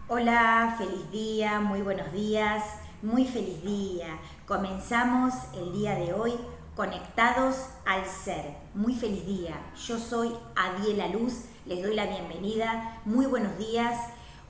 Hola, feliz día, muy buenos días, muy feliz día. Comenzamos el día de hoy conectados al ser. Muy feliz día. Yo soy Adiela Luz, les doy la bienvenida. Muy buenos días.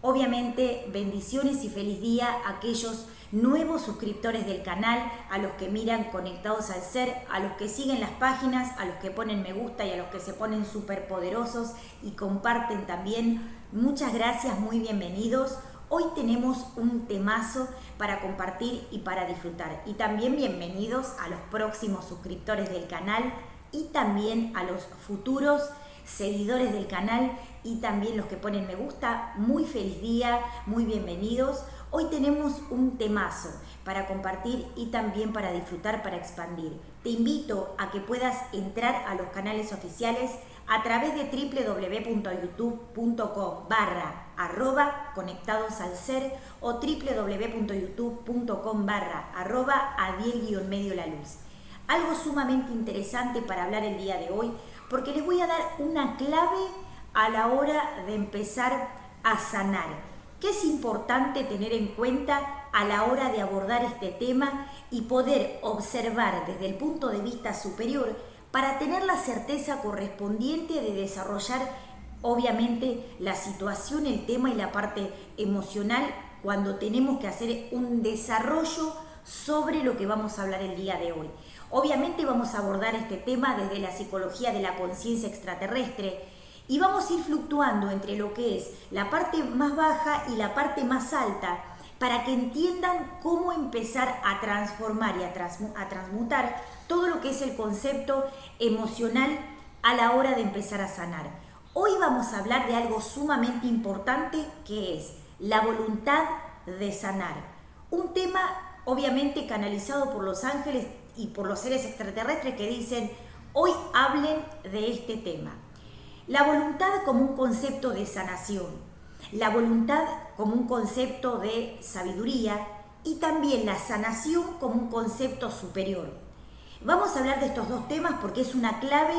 Obviamente, bendiciones y feliz día a aquellos nuevos suscriptores del canal, a los que miran Conectados al Ser, a los que siguen las páginas, a los que ponen me gusta y a los que se ponen súper poderosos y comparten también. Muchas gracias, muy bienvenidos. Hoy tenemos un temazo para compartir y para disfrutar. Y también bienvenidos a los próximos suscriptores del canal y también a los futuros seguidores del canal y también los que ponen me gusta. Muy feliz día, muy bienvenidos. Hoy tenemos un temazo para compartir y también para disfrutar, para expandir. Te invito a que puedas entrar a los canales oficiales a través de www.youtube.com/conectados al ser o www.youtube.com/adiel_la luz. Algo sumamente interesante para hablar el día de hoy, porque les voy a dar una clave a la hora de empezar a sanar. ¿Qué es importante tener en cuenta a la hora de abordar este tema y poder observar desde el punto de vista superior para tener la certeza correspondiente de desarrollar obviamente la situación, el tema y la parte emocional cuando tenemos que hacer un desarrollo sobre lo que vamos a hablar el día de hoy? Obviamente vamos a abordar este tema desde la psicología de la conciencia extraterrestre y vamos a ir fluctuando entre lo que es la parte más baja y la parte más alta para que entiendan cómo empezar a transformar y a transmutar todo lo que es el concepto emocional a la hora de empezar a sanar. Hoy vamos a hablar de algo sumamente importante, que es la voluntad de sanar. Un tema obviamente canalizado por los ángeles y por los seres extraterrestres que dicen: hoy hablen de este tema. La voluntad como un concepto de sanación, la voluntad como un concepto de sabiduría y también la sanación como un concepto superior. Vamos a hablar de estos dos temas porque es una clave,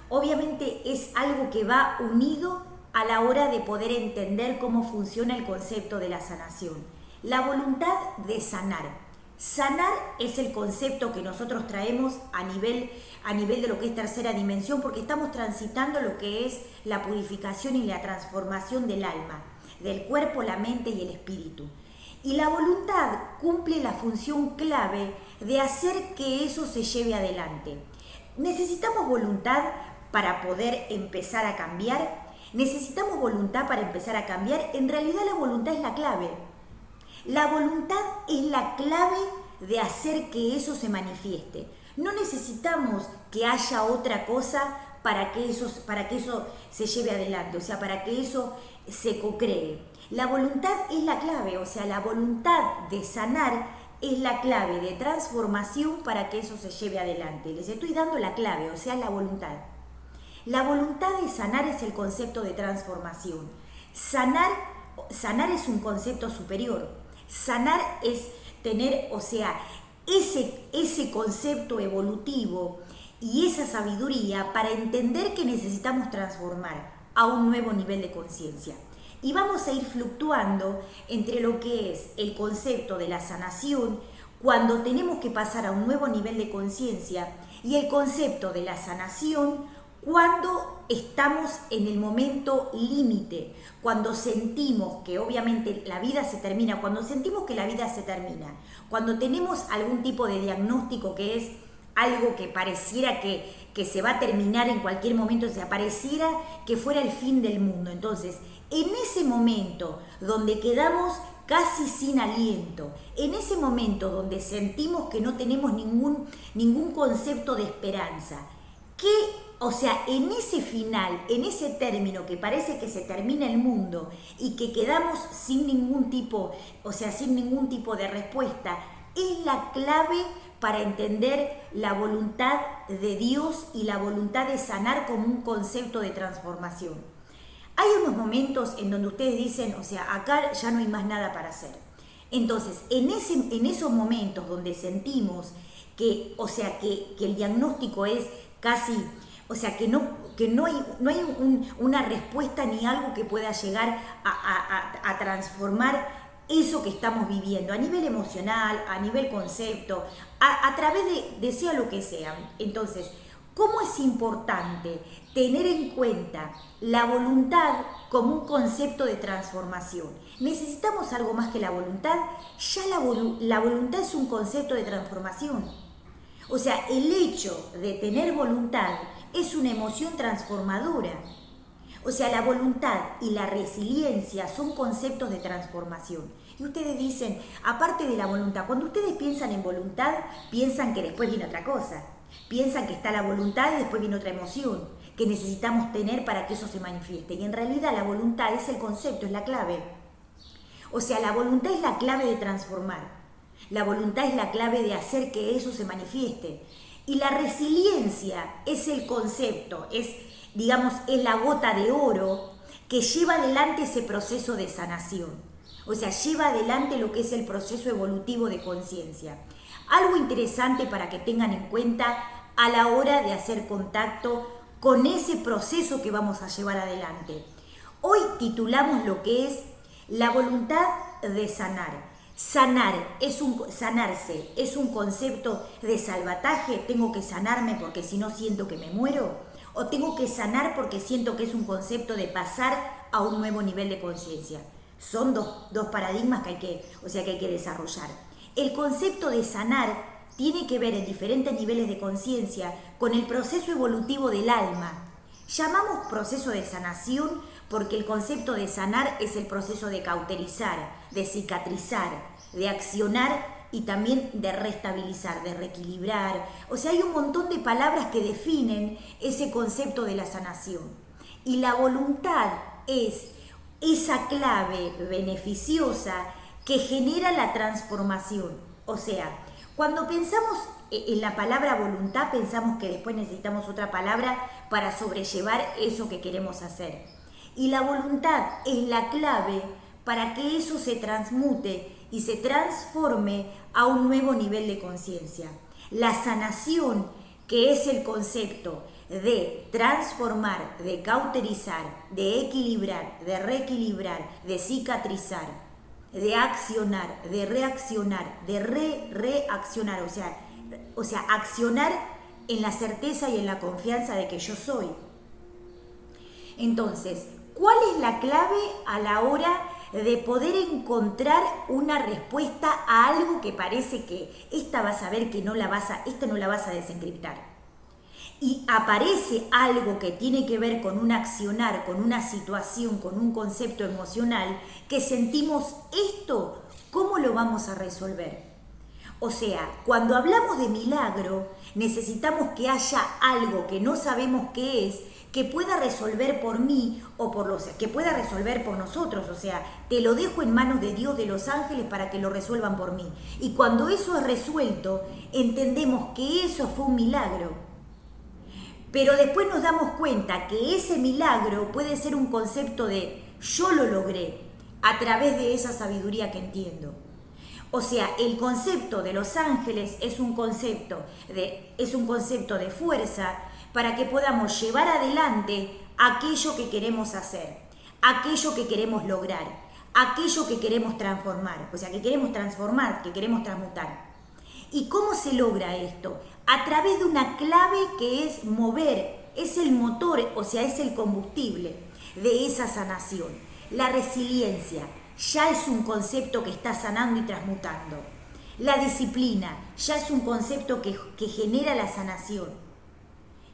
obviamente es algo que va unido a la hora de poder entender cómo funciona el concepto de la sanación. La voluntad de sanar. Sanar es el concepto que nosotros traemos a nivel de lo que es tercera dimensión, porque estamos transitando lo que es la purificación y la transformación del alma, del cuerpo, la mente y el espíritu. Y la voluntad cumple la función clave de hacer que eso se lleve adelante. ¿Necesitamos voluntad para poder empezar a cambiar? ¿Necesitamos voluntad para empezar a cambiar? En realidad la voluntad es la clave. La voluntad es la clave de hacer que eso se manifieste. No necesitamos que haya otra cosa para que eso se lleve adelante, o sea, para que eso se co-cree. La voluntad es la clave, o sea, la voluntad de sanar es la clave de transformación para que eso se lleve adelante. Les estoy dando la clave, o sea, la voluntad. La voluntad de sanar es el concepto de transformación. Sanar es un concepto superior. Sanar es tener, o sea, ese concepto evolutivo y esa sabiduría para entender que necesitamos transformar a un nuevo nivel de conciencia. Y vamos a ir fluctuando entre lo que es el concepto de la sanación cuando tenemos que pasar a un nuevo nivel de conciencia y el concepto de la sanación cuando estamos en el momento límite, cuando sentimos que obviamente la vida se termina, cuando sentimos que la vida se termina, cuando tenemos algún tipo de diagnóstico que es algo que pareciera que se va a terminar en cualquier momento, o sea, pareciera que fuera el fin del mundo. Entonces, en ese momento donde quedamos casi sin aliento, en ese momento donde sentimos que no tenemos ningún concepto de esperanza, o sea, en ese final, en ese término que parece que se termina el mundo y que quedamos sin ningún tipo, o sea, sin ningún tipo de respuesta, es la clave para entender la voluntad de Dios y la voluntad de sanar como un concepto de transformación. Hay unos momentos en donde ustedes dicen, o sea, acá ya no hay más nada para hacer. Entonces, en esos momentos donde sentimos que, o sea, que el diagnóstico es casi O sea, no hay una respuesta ni algo que pueda llegar a transformar eso que estamos viviendo a nivel emocional, a nivel concepto, a través de sea lo que sea. Entonces, ¿cómo es importante tener en cuenta la voluntad como un concepto de transformación? ¿Necesitamos algo más que la voluntad? Ya la voluntad es un concepto de transformación. O sea, el hecho de tener voluntad es una emoción transformadora. O sea, la voluntad y la resiliencia son conceptos de transformación. Y ustedes dicen, aparte de la voluntad, cuando ustedes piensan en voluntad, piensan que después viene otra cosa. Piensan que está la voluntad y después viene otra emoción que necesitamos tener para que eso se manifieste. Y en realidad la voluntad es el concepto, es la clave. O sea, la voluntad es la clave de transformar. La voluntad es la clave de hacer que eso se manifieste. Y la resiliencia es el concepto, es la gota de oro que lleva adelante ese proceso de sanación. O sea, lleva adelante lo que es el proceso evolutivo de conciencia. Algo interesante para que tengan en cuenta a la hora de hacer contacto con ese proceso que vamos a llevar adelante. Hoy titulamos lo que es la voluntad de sanar. Sanarse es un concepto de salvataje. Tengo que sanarme porque si no siento que me muero. O tengo que sanar porque siento que es un concepto de pasar a un nuevo nivel de conciencia. Son dos paradigmas que hay que desarrollar. El concepto de sanar tiene que ver en diferentes niveles de conciencia con el proceso evolutivo del alma. Llamamos proceso de sanación porque el concepto de sanar es el proceso de cauterizar, de cicatrizar, de accionar y también de restabilizar, de reequilibrar. O sea, hay un montón de palabras que definen ese concepto de la sanación. Y la voluntad es esa clave beneficiosa que genera la transformación. O sea, cuando pensamos en la palabra voluntad, pensamos que después necesitamos otra palabra para sobrellevar eso que queremos hacer. Y la voluntad es la clave para que eso se transmute y se transforme a un nuevo nivel de conciencia. La sanación, que es el concepto de transformar, de cauterizar, de equilibrar, de reequilibrar, de cicatrizar, de accionar, de reaccionar, de reaccionar, o sea, accionar en la certeza y en la confianza de que yo soy. Entonces, ¿cuál es la clave a la hora de poder encontrar una respuesta a algo que parece que esta vas a ver que no la vas a desencriptar? Y aparece algo que tiene que ver con un accionar, con una situación, con un concepto emocional, que sentimos esto, ¿cómo lo vamos a resolver? O sea, cuando hablamos de milagro, necesitamos que haya algo que no sabemos qué es, que pueda resolver por mí o que pueda resolver por nosotros. O sea, te lo dejo en manos de Dios, de los ángeles, para que lo resuelvan por mí. Y cuando eso es resuelto, entendemos que eso fue un milagro. Pero después nos damos cuenta que ese milagro puede ser un concepto de yo lo logré a través de esa sabiduría que entiendo. O sea, el concepto de los ángeles es un concepto de fuerza para que podamos llevar adelante aquello que queremos hacer, aquello que queremos lograr, aquello que queremos transformar. O sea, que queremos transformar, que queremos transmutar. ¿Y cómo se logra esto? A través de una clave que es mover, es el motor, o sea, es el combustible de esa sanación. La resiliencia ya es un concepto que está sanando y transmutando. La disciplina ya es un concepto que genera la sanación.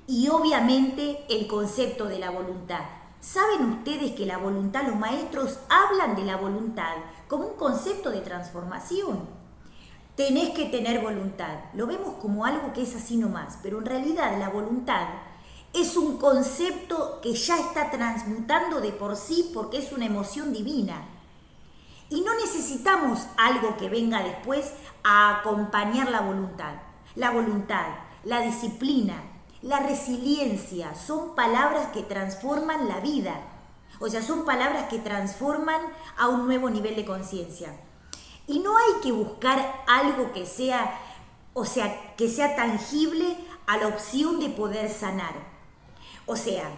Y obviamente el concepto de la voluntad. ¿Saben ustedes que la voluntad, los maestros hablan de la voluntad como un concepto de transformación? Tenés que tener voluntad. Lo vemos como algo que es así nomás, pero en realidad la voluntad es un concepto que ya está transmutando de por sí porque es una emoción divina. Y no necesitamos algo que venga después a acompañar la voluntad. La voluntad, la disciplina, la resiliencia son palabras que transforman la vida. O sea, son palabras que transforman a un nuevo nivel de conciencia. Y no hay que buscar algo que sea tangible a la opción de poder sanar. O sea,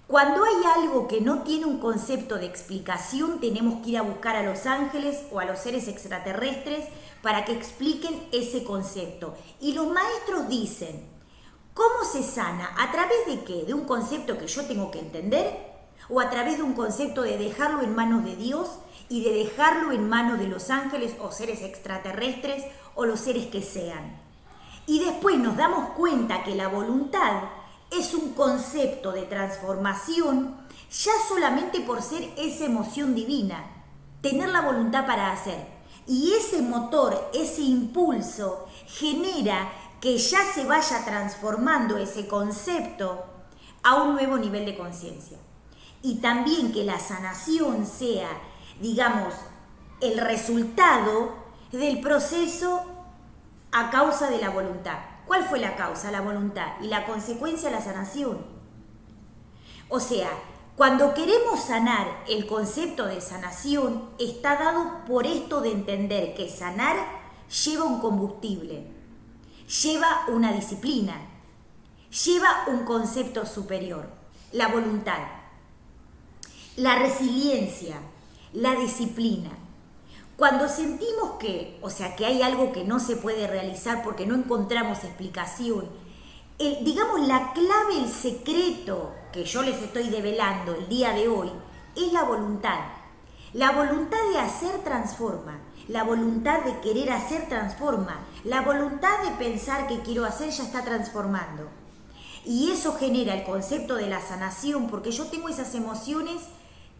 cuando hay algo que no tiene un concepto de explicación, tenemos que ir a buscar a los ángeles o a los seres extraterrestres para que expliquen ese concepto. Y los maestros dicen, ¿cómo se sana? ¿A través de qué? ¿De un concepto que yo tengo que entender? ¿O a través de un concepto de dejarlo en manos de Dios y de dejarlo en manos de los ángeles o seres extraterrestres o los seres que sean? Y después nos damos cuenta que la voluntad es un concepto de transformación ya solamente por ser esa emoción divina, tener la voluntad para hacer. Y ese motor, ese impulso, genera que ya se vaya transformando ese concepto a un nuevo nivel de conciencia. Y también que la sanación sea, digamos, el resultado del proceso a causa de la voluntad. ¿Cuál fue la causa? La voluntad. Y la consecuencia, la sanación. O sea, cuando queremos sanar, el concepto de sanación está dado por esto de entender que sanar lleva un combustible, lleva una disciplina, lleva un concepto superior, la voluntad, la resiliencia, la disciplina. Cuando sentimos que, o sea, que hay algo que no se puede realizar porque no encontramos explicación, digamos la clave, el secreto que yo les estoy develando el día de hoy es la voluntad. La voluntad de hacer transforma, la voluntad de querer hacer transforma, la voluntad de pensar que quiero hacer ya está transformando. Y eso genera el concepto de la sanación porque yo tengo esas emociones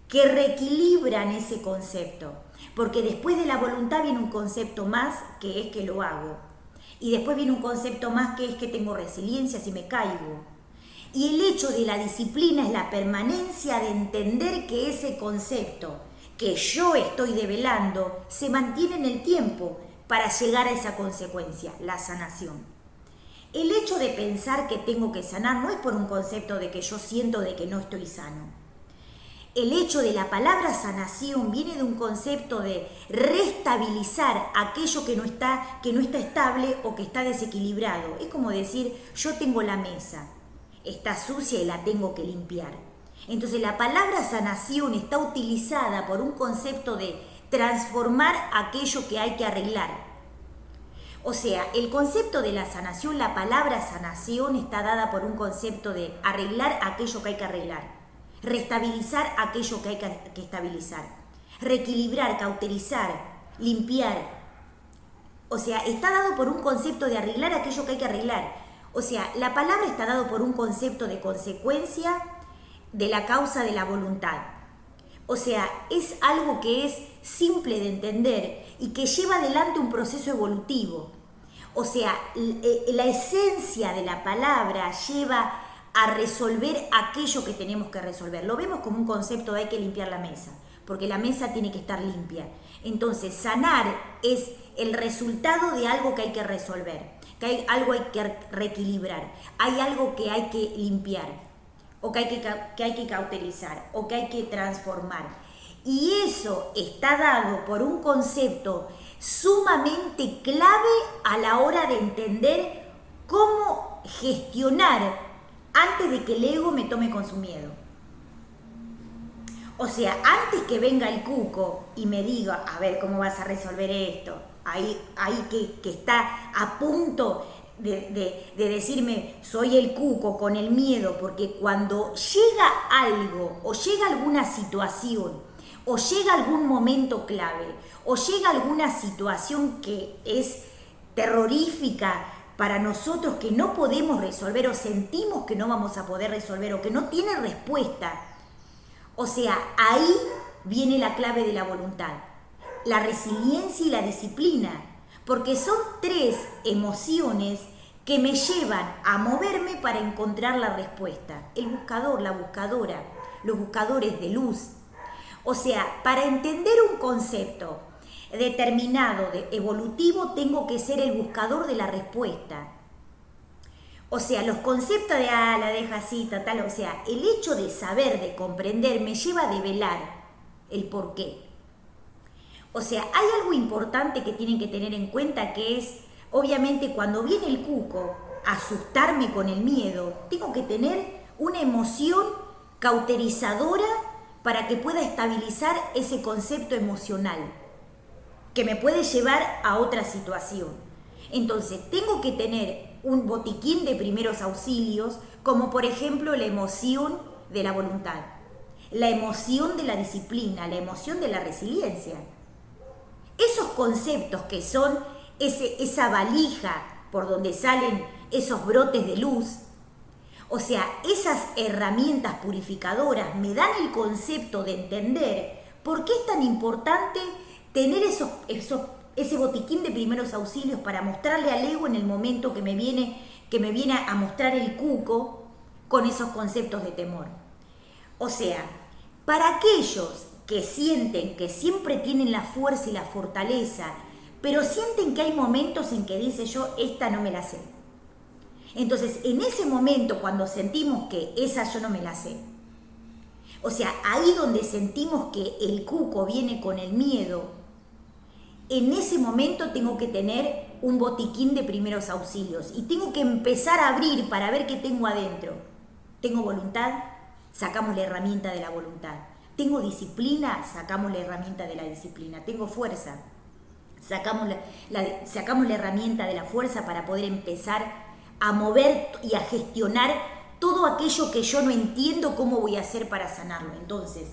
que reequilibran ese concepto. Porque después de la voluntad viene un concepto más que es que lo hago. Y después viene un concepto más que es que tengo resiliencia si me caigo. Y el hecho de la disciplina es la permanencia de entender que ese concepto que yo estoy develando se mantiene en el tiempo para llegar a esa consecuencia, la sanación. El hecho de pensar que tengo que sanar no es por un concepto de que yo siento de que no estoy sano. El hecho de la palabra sanación viene de un concepto de restabilizar aquello que no está estable o que está desequilibrado. Es como decir, yo tengo la mesa, está sucia y la tengo que limpiar. Entonces la palabra sanación está utilizada por un concepto de transformar aquello que hay que arreglar. O sea, el concepto de la sanación, la palabra sanación está dada por un concepto de arreglar aquello que hay que arreglar. Restabilizar aquello que hay que estabilizar, reequilibrar, cauterizar, limpiar. O sea, está dado por un concepto de arreglar aquello que hay que arreglar. O sea, la palabra está dado por un concepto de consecuencia de la causa de la voluntad. O sea, es algo que es simple de entender y que lleva adelante un proceso evolutivo. O sea, la esencia de la palabra lleva a resolver aquello que tenemos que resolver. Lo vemos como un concepto de hay que limpiar la mesa, porque la mesa tiene que estar limpia. Entonces, sanar es el resultado de algo que hay que resolver, que hay algo hay que reequilibrar, hay algo que hay que limpiar, o que hay que cauterizar, o que hay que transformar. Y eso está dado por un concepto sumamente clave a la hora de entender cómo gestionar antes de que el ego me tome con su miedo. O sea, antes que venga el cuco y me diga, a ver, ¿cómo vas a resolver esto? Ahí que está a punto de decirme, soy el cuco con el miedo, porque cuando llega algo, o llega alguna situación, o llega algún momento clave, o llega alguna situación que es terrorífica, para nosotros que no podemos resolver o sentimos que no vamos a poder resolver o que no tiene respuesta. O sea, ahí viene la clave de la voluntad, la resiliencia y la disciplina, porque son tres emociones que me llevan a moverme para encontrar la respuesta. El buscador, la buscadora, los buscadores de luz. O sea, para entender un concepto determinado, evolutivo, tengo que ser el buscador de la respuesta. O sea, los conceptos de, la deja así, tal, o sea, el hecho de saber, de comprender, me lleva a develar el porqué. O sea, hay algo importante que tienen que tener en cuenta que es, obviamente, cuando viene el cuco a asustarme con el miedo, tengo que tener una emoción cauterizadora para que pueda estabilizar ese concepto emocional que me puede llevar a otra situación. Entonces, tengo que tener un botiquín de primeros auxilios, como por ejemplo la emoción de la voluntad, la emoción de la disciplina, la emoción de la resiliencia. Esos conceptos que son esa valija por donde salen esos brotes de luz, o sea, esas herramientas purificadoras me dan el concepto de entender por qué es tan importante tener ese botiquín de primeros auxilios para mostrarle al ego en el momento que me viene a mostrar el cuco con esos conceptos de temor. O sea, para aquellos que sienten que siempre tienen la fuerza y la fortaleza, pero sienten que hay momentos en que dice yo, esta no me la sé. Entonces, en ese momento, cuando sentimos que esa yo no me la sé, o sea, ahí donde sentimos que el cuco viene con el miedo, en ese momento tengo que tener un botiquín de primeros auxilios y tengo que empezar a abrir para ver qué tengo adentro. ¿Tengo voluntad? Sacamos la herramienta de la voluntad. ¿Tengo disciplina? Sacamos la herramienta de la disciplina. ¿Tengo fuerza? Sacamos la herramienta de la fuerza para poder empezar a mover y a gestionar todo aquello que yo no entiendo cómo voy a hacer para sanarlo. Entonces,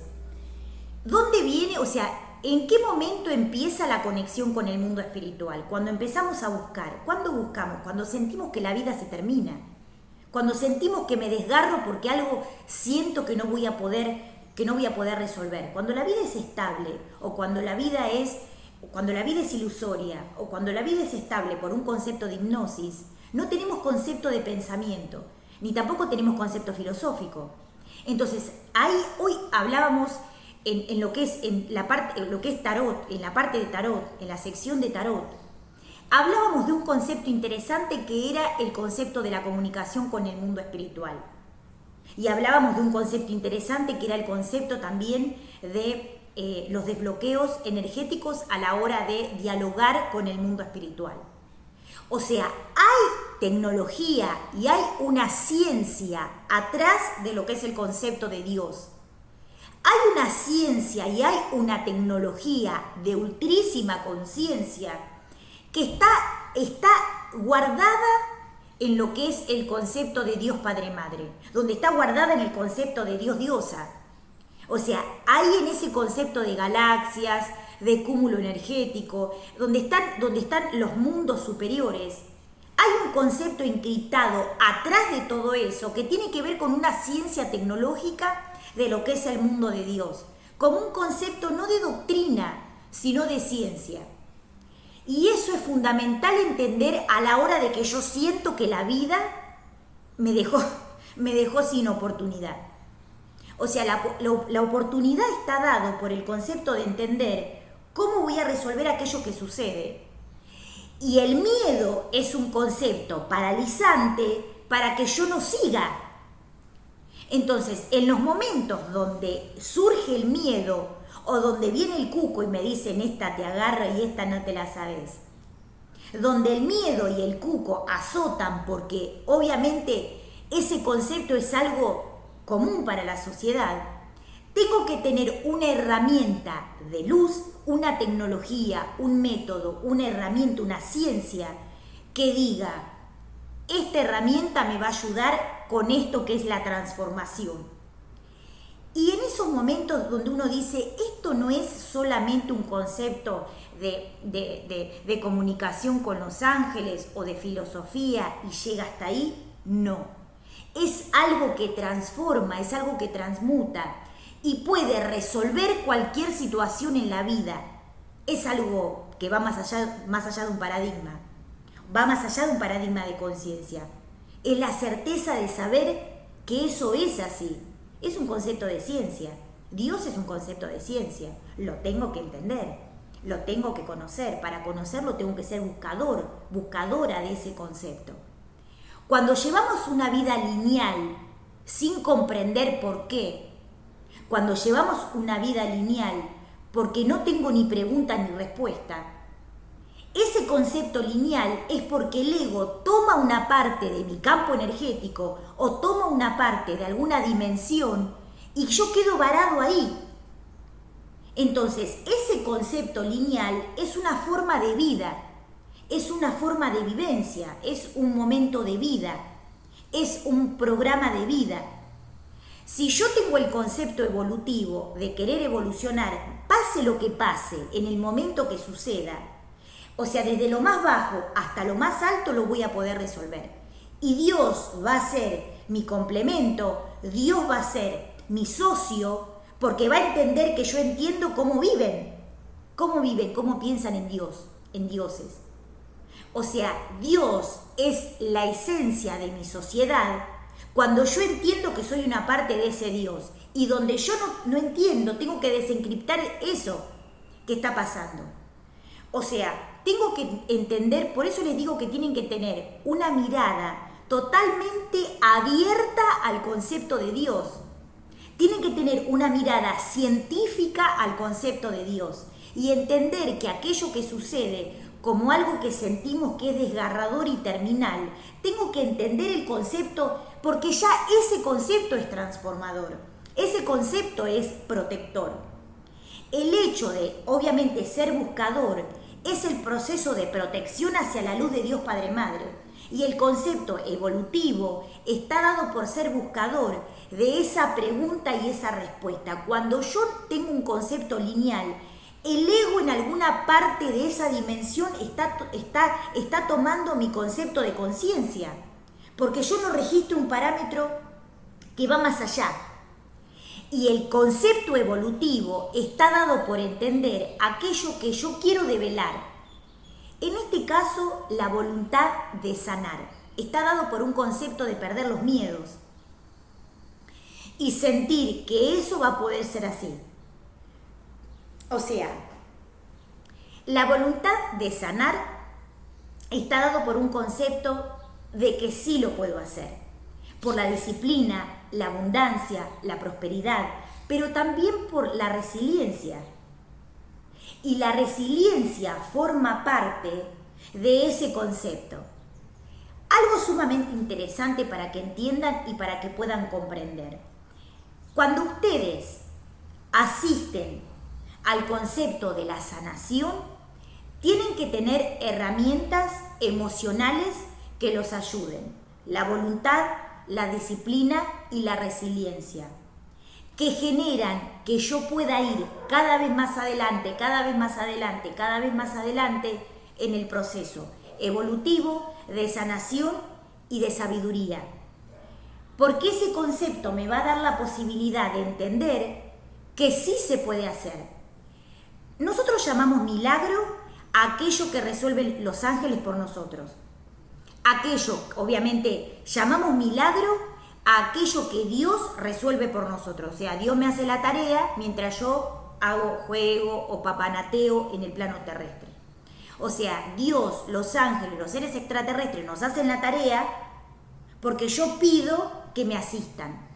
¿dónde viene? O sea, ¿en qué momento empieza la conexión con el mundo espiritual? Cuando empezamos a buscar. ¿Cuándo buscamos? Cuando sentimos que la vida se termina. Cuando sentimos que me desgarro porque algo siento que no voy a poder resolver. Cuando la vida es estable o cuando la vida es ilusoria o cuando la vida es estable por un concepto de hipnosis, no tenemos concepto de pensamiento, ni tampoco tenemos concepto filosófico. Entonces, hoy hablábamos en lo que es tarot, en la parte de tarot, en la sección de tarot, hablábamos de un concepto interesante que era el concepto de la comunicación con el mundo espiritual. Y hablábamos de un concepto interesante que era el concepto también de los desbloqueos energéticos a la hora de dialogar con el mundo espiritual. O sea, hay tecnología y hay una ciencia atrás de lo que es el concepto de Dios. Hay una ciencia y hay una tecnología de ultrísima conciencia que está guardada en lo que es el concepto de Dios Padre Madre, donde está guardada en el concepto de Dios Diosa. O sea, hay en ese concepto de galaxias, de cúmulo energético, donde están los mundos superiores, hay un concepto encriptado atrás de todo eso que tiene que ver con una ciencia tecnológica de lo que es el mundo de Dios, como un concepto no de doctrina, sino de ciencia. Y eso es fundamental entender a la hora de que yo siento que la vida me dejó sin oportunidad. O sea, la oportunidad está dada por el concepto de entender cómo voy a resolver aquello que sucede. Y el miedo es un concepto paralizante para que yo no siga. Entonces, en los momentos donde surge el miedo o donde viene el cuco y me dicen esta te agarra y esta no te la sabes, donde el miedo y el cuco azotan porque obviamente ese concepto es algo común para la sociedad, tengo que tener una herramienta de luz, una tecnología, un método, una herramienta, una ciencia que diga, esta herramienta me va a ayudar con esto que es la transformación. Y en esos momentos donde uno dice, esto no es solamente un concepto de comunicación con los ángeles o de filosofía y llega hasta ahí, no. Es algo que transforma, es algo que transmuta y puede resolver cualquier situación en la vida. Es algo que va más allá de un paradigma, va más allá de un paradigma de conciencia. Es la certeza de saber que eso es así. Es un concepto de ciencia. Dios es un concepto de ciencia. Lo tengo que entender, lo tengo que conocer. Para conocerlo tengo que ser buscadora de ese concepto. Cuando llevamos una vida lineal sin comprender por qué, cuando llevamos una vida lineal porque no tengo ni pregunta ni respuesta, ese concepto lineal es porque el ego toma una parte de mi campo energético o toma una parte de alguna dimensión y yo quedo varado ahí. Entonces, ese concepto lineal es una forma de vida, es una forma de vivencia, es un momento de vida, es un programa de vida. Si yo tengo el concepto evolutivo de querer evolucionar, pase lo que pase, en el momento que suceda, o sea, desde lo más bajo hasta lo más alto lo voy a poder resolver. Y Dios va a ser mi complemento, Dios va a ser mi socio, porque va a entender que yo entiendo cómo viven, cómo piensan en Dios, en dioses. O sea, Dios es la esencia de mi sociedad cuando yo entiendo que soy una parte de ese Dios. Y donde yo no entiendo, tengo que desencriptar eso que está pasando. O sea, tengo que entender, por eso les digo que tienen que tener una mirada totalmente abierta al concepto de Dios. Tienen que tener una mirada científica al concepto de Dios y entender que aquello que sucede como algo que sentimos que es desgarrador y terminal, tengo que entender el concepto porque ya ese concepto es transformador, ese concepto es protector. El hecho de, obviamente, ser buscador es el proceso de protección hacia la luz de Dios Padre Madre. Y el concepto evolutivo está dado por ser buscador de esa pregunta y esa respuesta. Cuando yo tengo un concepto lineal, el ego en alguna parte de esa dimensión está tomando mi concepto de conciencia, porque yo no registro un parámetro que va más allá. Y el concepto evolutivo está dado por entender aquello que yo quiero develar. En este caso, la voluntad de sanar está dado por un concepto de perder los miedos y sentir que eso va a poder ser así. O sea, la voluntad de sanar está dado por un concepto de que sí lo puedo hacer, por la disciplina, la abundancia, la prosperidad, pero también por la resiliencia. Y la resiliencia forma parte de ese concepto. Algo sumamente interesante para que entiendan y para que puedan comprender. Cuando ustedes asisten al concepto de la sanación, tienen que tener herramientas emocionales que los ayuden. La voluntad, la disciplina y la resiliencia, que generan que yo pueda ir cada vez más adelante, cada vez más adelante, cada vez más adelante en el proceso evolutivo de sanación y de sabiduría. Porque ese concepto me va a dar la posibilidad de entender que sí se puede hacer. Nosotros llamamos milagro a aquello que resuelven los ángeles por nosotros. Aquello, obviamente, llamamos milagro a aquello que Dios resuelve por nosotros. O sea, Dios me hace la tarea mientras yo juego o papanateo en el plano terrestre. O sea, Dios, los ángeles, los seres extraterrestres nos hacen la tarea porque yo pido que me asistan.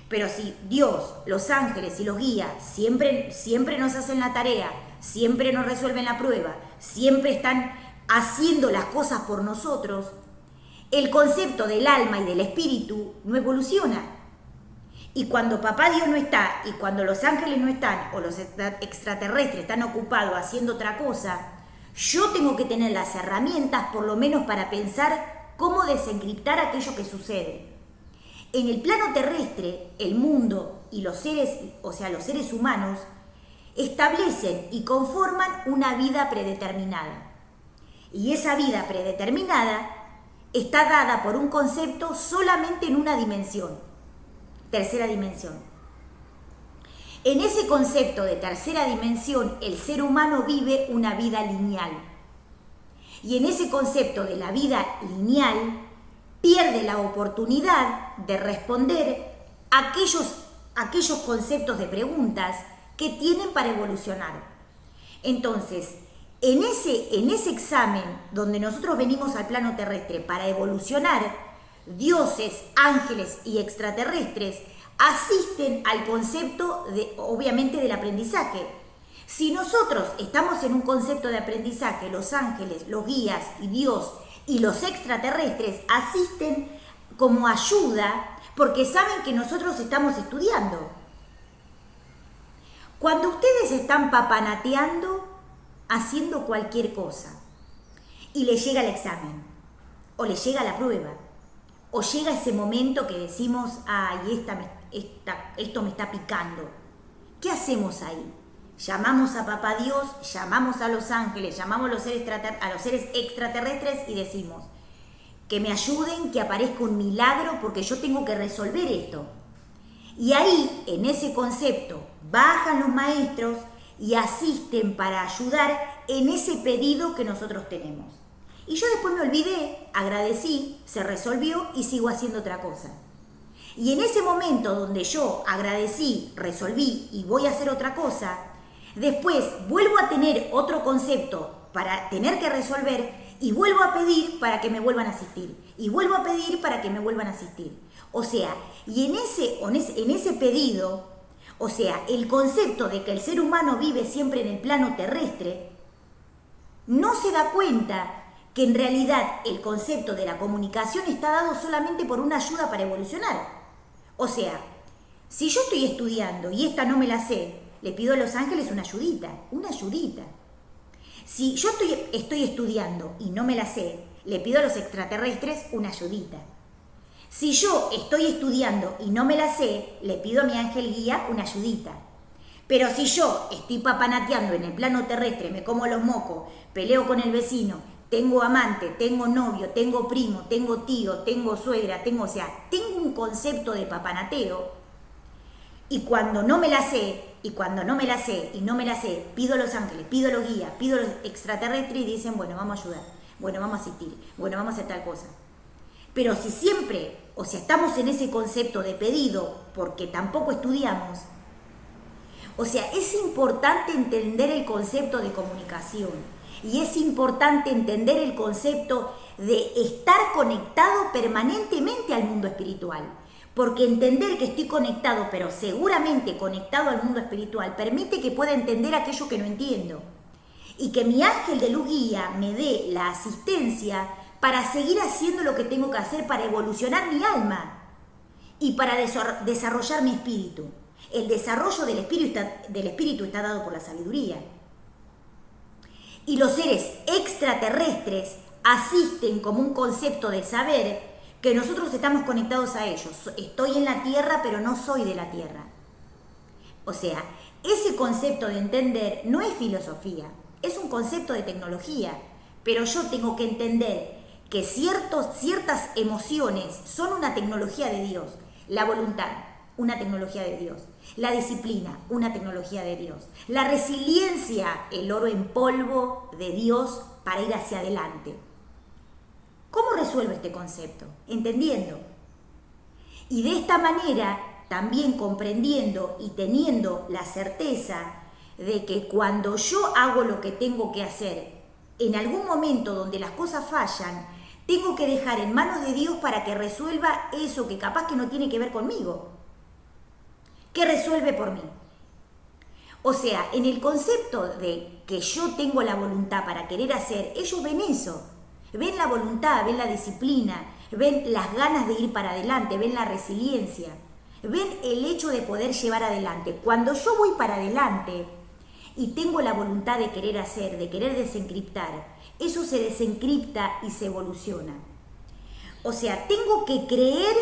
Pero si Dios, los ángeles y los guías siempre nos hacen la tarea, siempre nos resuelven la prueba, siempre están haciendo las cosas por nosotros, el concepto del alma y del espíritu no evoluciona. Y cuando papá Dios no está, y cuando los ángeles no están, o los extraterrestres están ocupados haciendo otra cosa, yo tengo que tener las herramientas, por lo menos para pensar cómo desencriptar aquello que sucede. En el plano terrestre, el mundo y los seres, o sea, los seres humanos, establecen y conforman una vida predeterminada. Y esa vida predeterminada está dada por un concepto solamente en una dimensión, tercera dimensión. En ese concepto de tercera dimensión, el ser humano vive una vida lineal. Y en ese concepto de la vida lineal, pierde la oportunidad de responder aquellos conceptos de preguntas que tienen para evolucionar. Entonces, en ese examen donde nosotros venimos al plano terrestre para evolucionar, dioses, ángeles y extraterrestres asisten al concepto obviamente del aprendizaje. Si nosotros estamos en un concepto de aprendizaje, los ángeles, los guías y Dios y los extraterrestres asisten como ayuda porque saben que nosotros estamos estudiando. Cuando ustedes están papanateando, haciendo cualquier cosa, y les llega el examen, o les llega la prueba, o llega ese momento que decimos, ay, esto me está picando, ¿qué hacemos ahí? Llamamos a Papá Dios, llamamos a los ángeles, llamamos a los seres extraterrestres y decimos que me ayuden, que aparezca un milagro porque yo tengo que resolver esto. Y ahí, en ese concepto, bajan los maestros y asisten para ayudar en ese pedido que nosotros tenemos. Y yo después me olvidé, agradecí, se resolvió y sigo haciendo otra cosa. Y en ese momento donde yo agradecí, resolví y voy a hacer otra cosa, después vuelvo a tener otro concepto para tener que resolver y vuelvo a pedir para que me vuelvan a asistir. Y vuelvo a pedir para que me vuelvan a asistir. O sea, y en ese pedido, o sea, el concepto de que el ser humano vive siempre en el plano terrestre, no se da cuenta que en realidad el concepto de la comunicación está dado solamente por una ayuda para evolucionar. O sea, si yo estoy estudiando y esta no me la sé, le pido a los ángeles una ayudita, una ayudita. Si yo estoy estudiando y no me la sé, le pido a los extraterrestres una ayudita. Si yo estoy estudiando y no me la sé, le pido a mi ángel guía una ayudita. Pero si yo estoy papanateando en el plano terrestre, me como los mocos, peleo con el vecino, tengo amante, tengo novio, tengo primo, tengo tío, tengo suegra, tengo un concepto de papanateo, y cuando no me la sé, pido a los ángeles, pido a los guías, pido a los extraterrestres y dicen, bueno, vamos a ayudar, bueno, vamos a asistir, bueno, vamos a hacer tal cosa. Pero si siempre, o sea, estamos en ese concepto de pedido porque tampoco estudiamos, o sea, es importante entender el concepto de comunicación y es importante entender el concepto de estar conectado permanentemente al mundo espiritual. Porque entender que estoy conectado, pero seguramente conectado al mundo espiritual, permite que pueda entender aquello que no entiendo. Y que mi ángel de luz guía me dé la asistencia para seguir haciendo lo que tengo que hacer para evolucionar mi alma y para desarrollar mi espíritu. El desarrollo del espíritu está dado por la sabiduría. Y los seres extraterrestres asisten como un concepto de saber que nosotros estamos conectados a ellos. Estoy en la tierra, pero no soy de la tierra. O sea, ese concepto de entender no es filosofía, es un concepto de tecnología. Pero yo tengo que entender que ciertas emociones son una tecnología de Dios. La voluntad, una tecnología de Dios. La disciplina, una tecnología de Dios. La resiliencia, el oro en polvo de Dios para ir hacia adelante. ¿Cómo resuelvo este concepto? Entendiendo. Y de esta manera, también comprendiendo y teniendo la certeza de que cuando yo hago lo que tengo que hacer, en algún momento donde las cosas fallan, tengo que dejar en manos de Dios para que resuelva eso que capaz que no tiene que ver conmigo. ¿Qué resuelve por mí? O sea, en el concepto de que yo tengo la voluntad para querer hacer, ellos ven eso. Ven la voluntad, ven la disciplina, ven las ganas de ir para adelante, ven la resiliencia, ven el hecho de poder llevar adelante. Cuando yo voy para adelante y tengo la voluntad de querer hacer, de querer desencriptar, eso se desencripta y se evoluciona. O sea, tengo que creer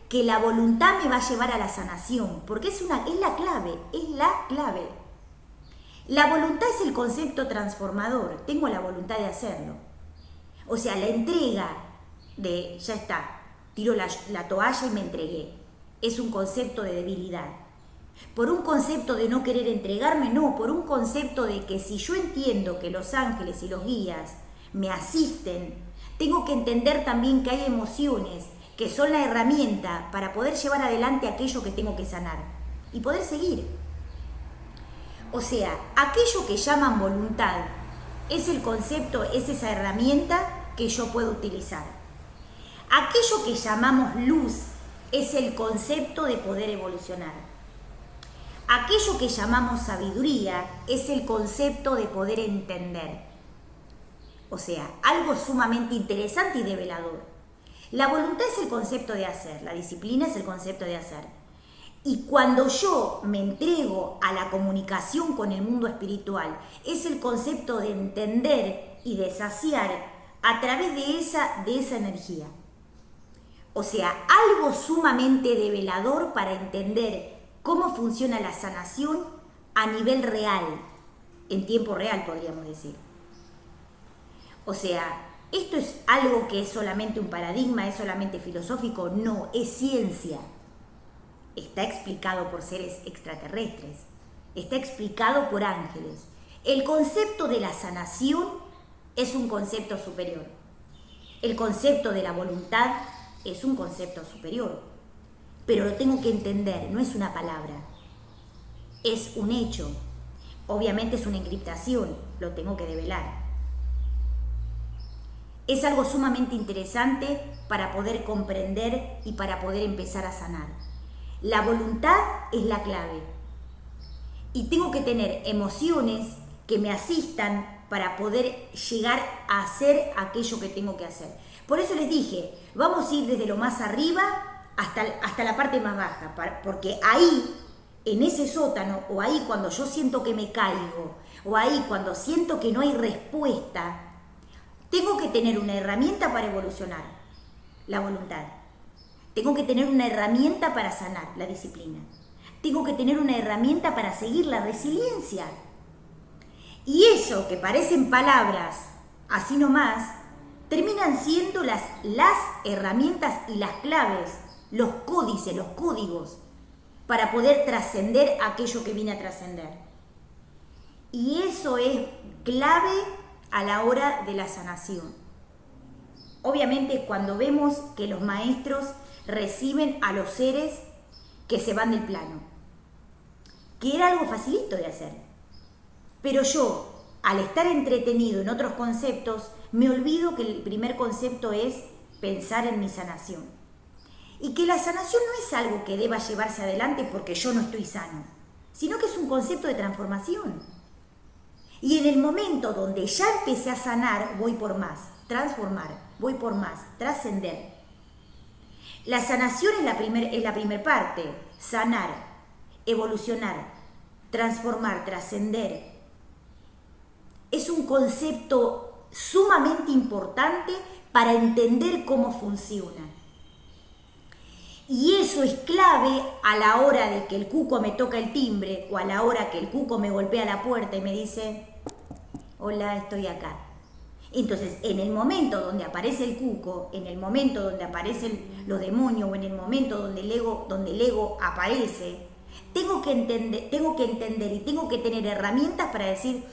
que la voluntad me va a llevar a la sanación, porque es la clave, es la clave. La voluntad es el concepto transformador, tengo la voluntad de hacerlo. O sea, la entrega de, ya está, tiro la toalla y me entregué. Es un concepto de debilidad. Por un concepto de no querer entregarme, no, por un concepto de que si yo entiendo que los ángeles y los guías me asisten, tengo que entender también que hay emociones que son la herramienta para poder llevar adelante aquello que tengo que sanar y poder seguir. O sea, aquello que llaman voluntad es el concepto, es esa herramienta que yo puedo utilizar. Aquello que llamamos luz es el concepto de poder evolucionar. Aquello que llamamos sabiduría es el concepto de poder entender. O sea, algo sumamente interesante y develador. La voluntad es el concepto de hacer, la disciplina es el concepto de hacer. Y cuando yo me entrego a la comunicación con el mundo espiritual, es el concepto de entender y de saciar a través de esa energía. O sea, algo sumamente develador para entender cómo funciona la sanación a nivel real, en tiempo real podríamos decir. O sea, ¿esto es algo que es solamente un paradigma, es solamente filosófico? No, es ciencia. Está explicado por seres extraterrestres, está explicado por ángeles. El concepto de la sanación es un concepto superior. El concepto de la voluntad es un concepto superior. Pero lo tengo que entender, no es una palabra, es un hecho. Obviamente es una encriptación, lo tengo que develar. Es algo sumamente interesante para poder comprender y para poder empezar a sanar. La voluntad es la clave. Y tengo que tener emociones que me asistan para poder llegar a hacer aquello que tengo que hacer. Por eso les dije, vamos a ir desde lo más arriba hasta la parte más baja, porque ahí, en ese sótano, o ahí cuando yo siento que me caigo, o ahí cuando siento que no hay respuesta, tengo que tener una herramienta para evolucionar, la voluntad. Tengo que tener una herramienta para sanar, la disciplina. Tengo que tener una herramienta para seguir, la resiliencia. Y eso que parecen palabras, así nomás, terminan siendo las herramientas y las claves, los códices, los códigos, para poder trascender aquello que viene a trascender. Y eso es clave a la hora de la sanación. Obviamente cuando vemos que los maestros reciben a los seres que se van del plano, que era algo facilito de hacer. Pero yo, al estar entretenido en otros conceptos, me olvido que el primer concepto es pensar en mi sanación. Y que la sanación no es algo que deba llevarse adelante porque yo no estoy sano, sino que es un concepto de transformación. Y en el momento donde ya empecé a sanar, voy por más, transformar, voy por más, trascender. La sanación es la primer parte, sanar, evolucionar, transformar, trascender. Es un concepto sumamente importante para entender cómo funciona. Y eso es clave a la hora de que el cuco me toca el timbre o a la hora que el cuco me golpea la puerta y me dice, hola, estoy acá. Entonces, en el momento donde aparece el cuco, en el momento donde aparecen los demonios o en el momento donde el ego aparece, tengo que entender y tengo que tener herramientas para decir,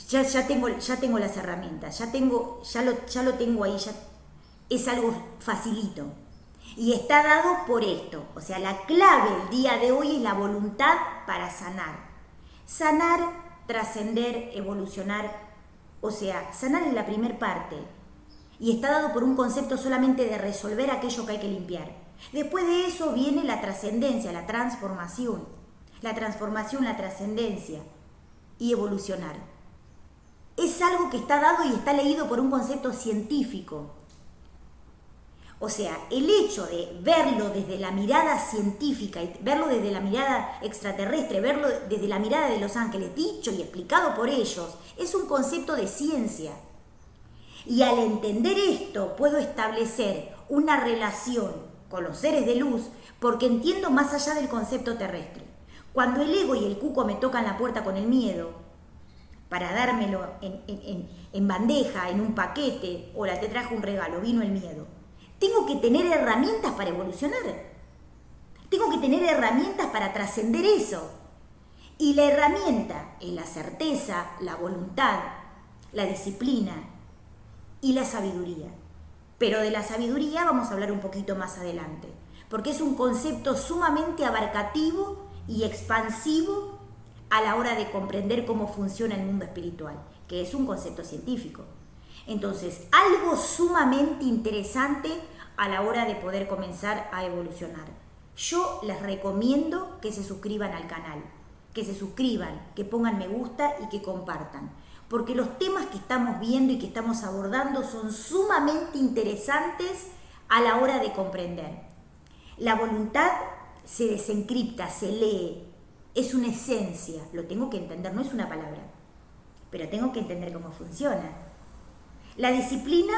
ya tengo las herramientas, ya lo tengo ahí, ya es algo facilito. Y está dado por esto, o sea, la clave el día de hoy es la voluntad para sanar. Sanar, trascender, evolucionar, o sea, sanar es la primer parte. Y está dado por un concepto solamente de resolver aquello que hay que limpiar. Después de eso viene la trascendencia, la transformación, la trascendencia y evolucionar. Es algo que está dado y está leído por un concepto científico. O sea, el hecho de verlo desde la mirada científica, y verlo desde la mirada extraterrestre, verlo desde la mirada de los ángeles, dicho y explicado por ellos, es un concepto de ciencia. Y al entender esto, puedo establecer una relación con los seres de luz, porque entiendo más allá del concepto terrestre. Cuando el ego y el cuco me tocan la puerta con el miedo, para dármelo en bandeja, en un paquete, hola, te traje un regalo, vino el miedo. Tengo que tener herramientas para evolucionar. Tengo que tener herramientas para trascender eso. Y la herramienta es la certeza, la voluntad, la disciplina y la sabiduría. Pero de la sabiduría vamos a hablar un poquito más adelante, porque es un concepto sumamente abarcativo y expansivo a la hora de comprender cómo funciona el mundo espiritual, que es un concepto científico. Entonces, algo sumamente interesante a la hora de poder comenzar a evolucionar. Yo les recomiendo que se suscriban al canal, que se suscriban, que pongan me gusta y que compartan, porque los temas que estamos viendo y que estamos abordando son sumamente interesantes a la hora de comprender. La voluntad se desencripta, se lee, es una esencia, lo tengo que entender, no es una palabra, pero tengo que entender cómo funciona. La disciplina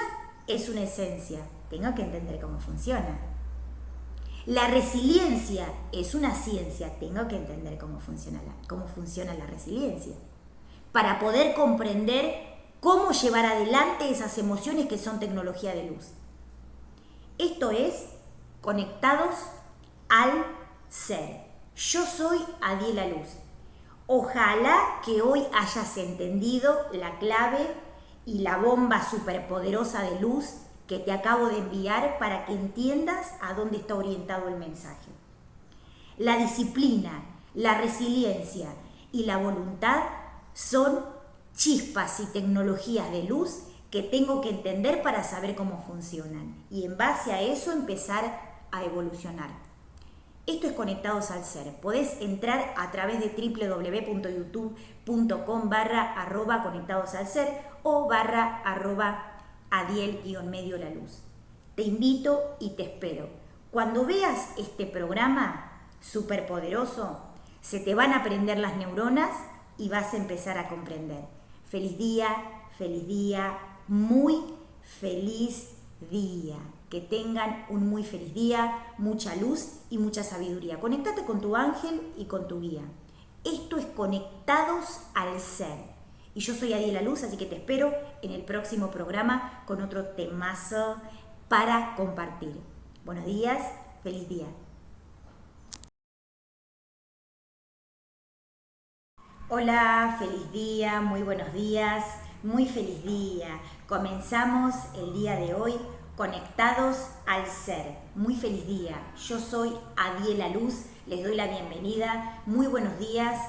es una esencia, tengo que entender cómo funciona. La resiliencia es una ciencia, tengo que entender cómo funciona la resiliencia, para poder comprender cómo llevar adelante esas emociones que son tecnología de luz. Esto es Conectados al Ser. Yo soy Adiela Luz. Ojalá que hoy hayas entendido la clave y la bomba superpoderosa de luz que te acabo de enviar para que entiendas a dónde está orientado el mensaje. La disciplina, la resiliencia y la voluntad son chispas y tecnologías de luz que tengo que entender para saber cómo funcionan y en base a eso empezar a evolucionar. Esto es Conectados al Ser. Podés entrar a través de www.youtube.com/@conectados al ser o /adiel_la luz. Te invito y te espero. Cuando veas este programa superpoderoso, se te van a prender las neuronas y vas a empezar a comprender. Feliz día, muy feliz día. Que tengan un muy feliz día, mucha luz y mucha sabiduría. Conéctate con tu ángel y con tu guía. Esto es Conectados al Ser. Y yo soy Adiela Luz, así que te espero en el próximo programa con otro temazo para compartir. Buenos días, feliz día. Hola, feliz día, muy buenos días, muy feliz día. Comenzamos el día de hoy Conectados al Ser. Muy feliz día. Yo soy Adiela Luz, les doy la bienvenida. Muy buenos días.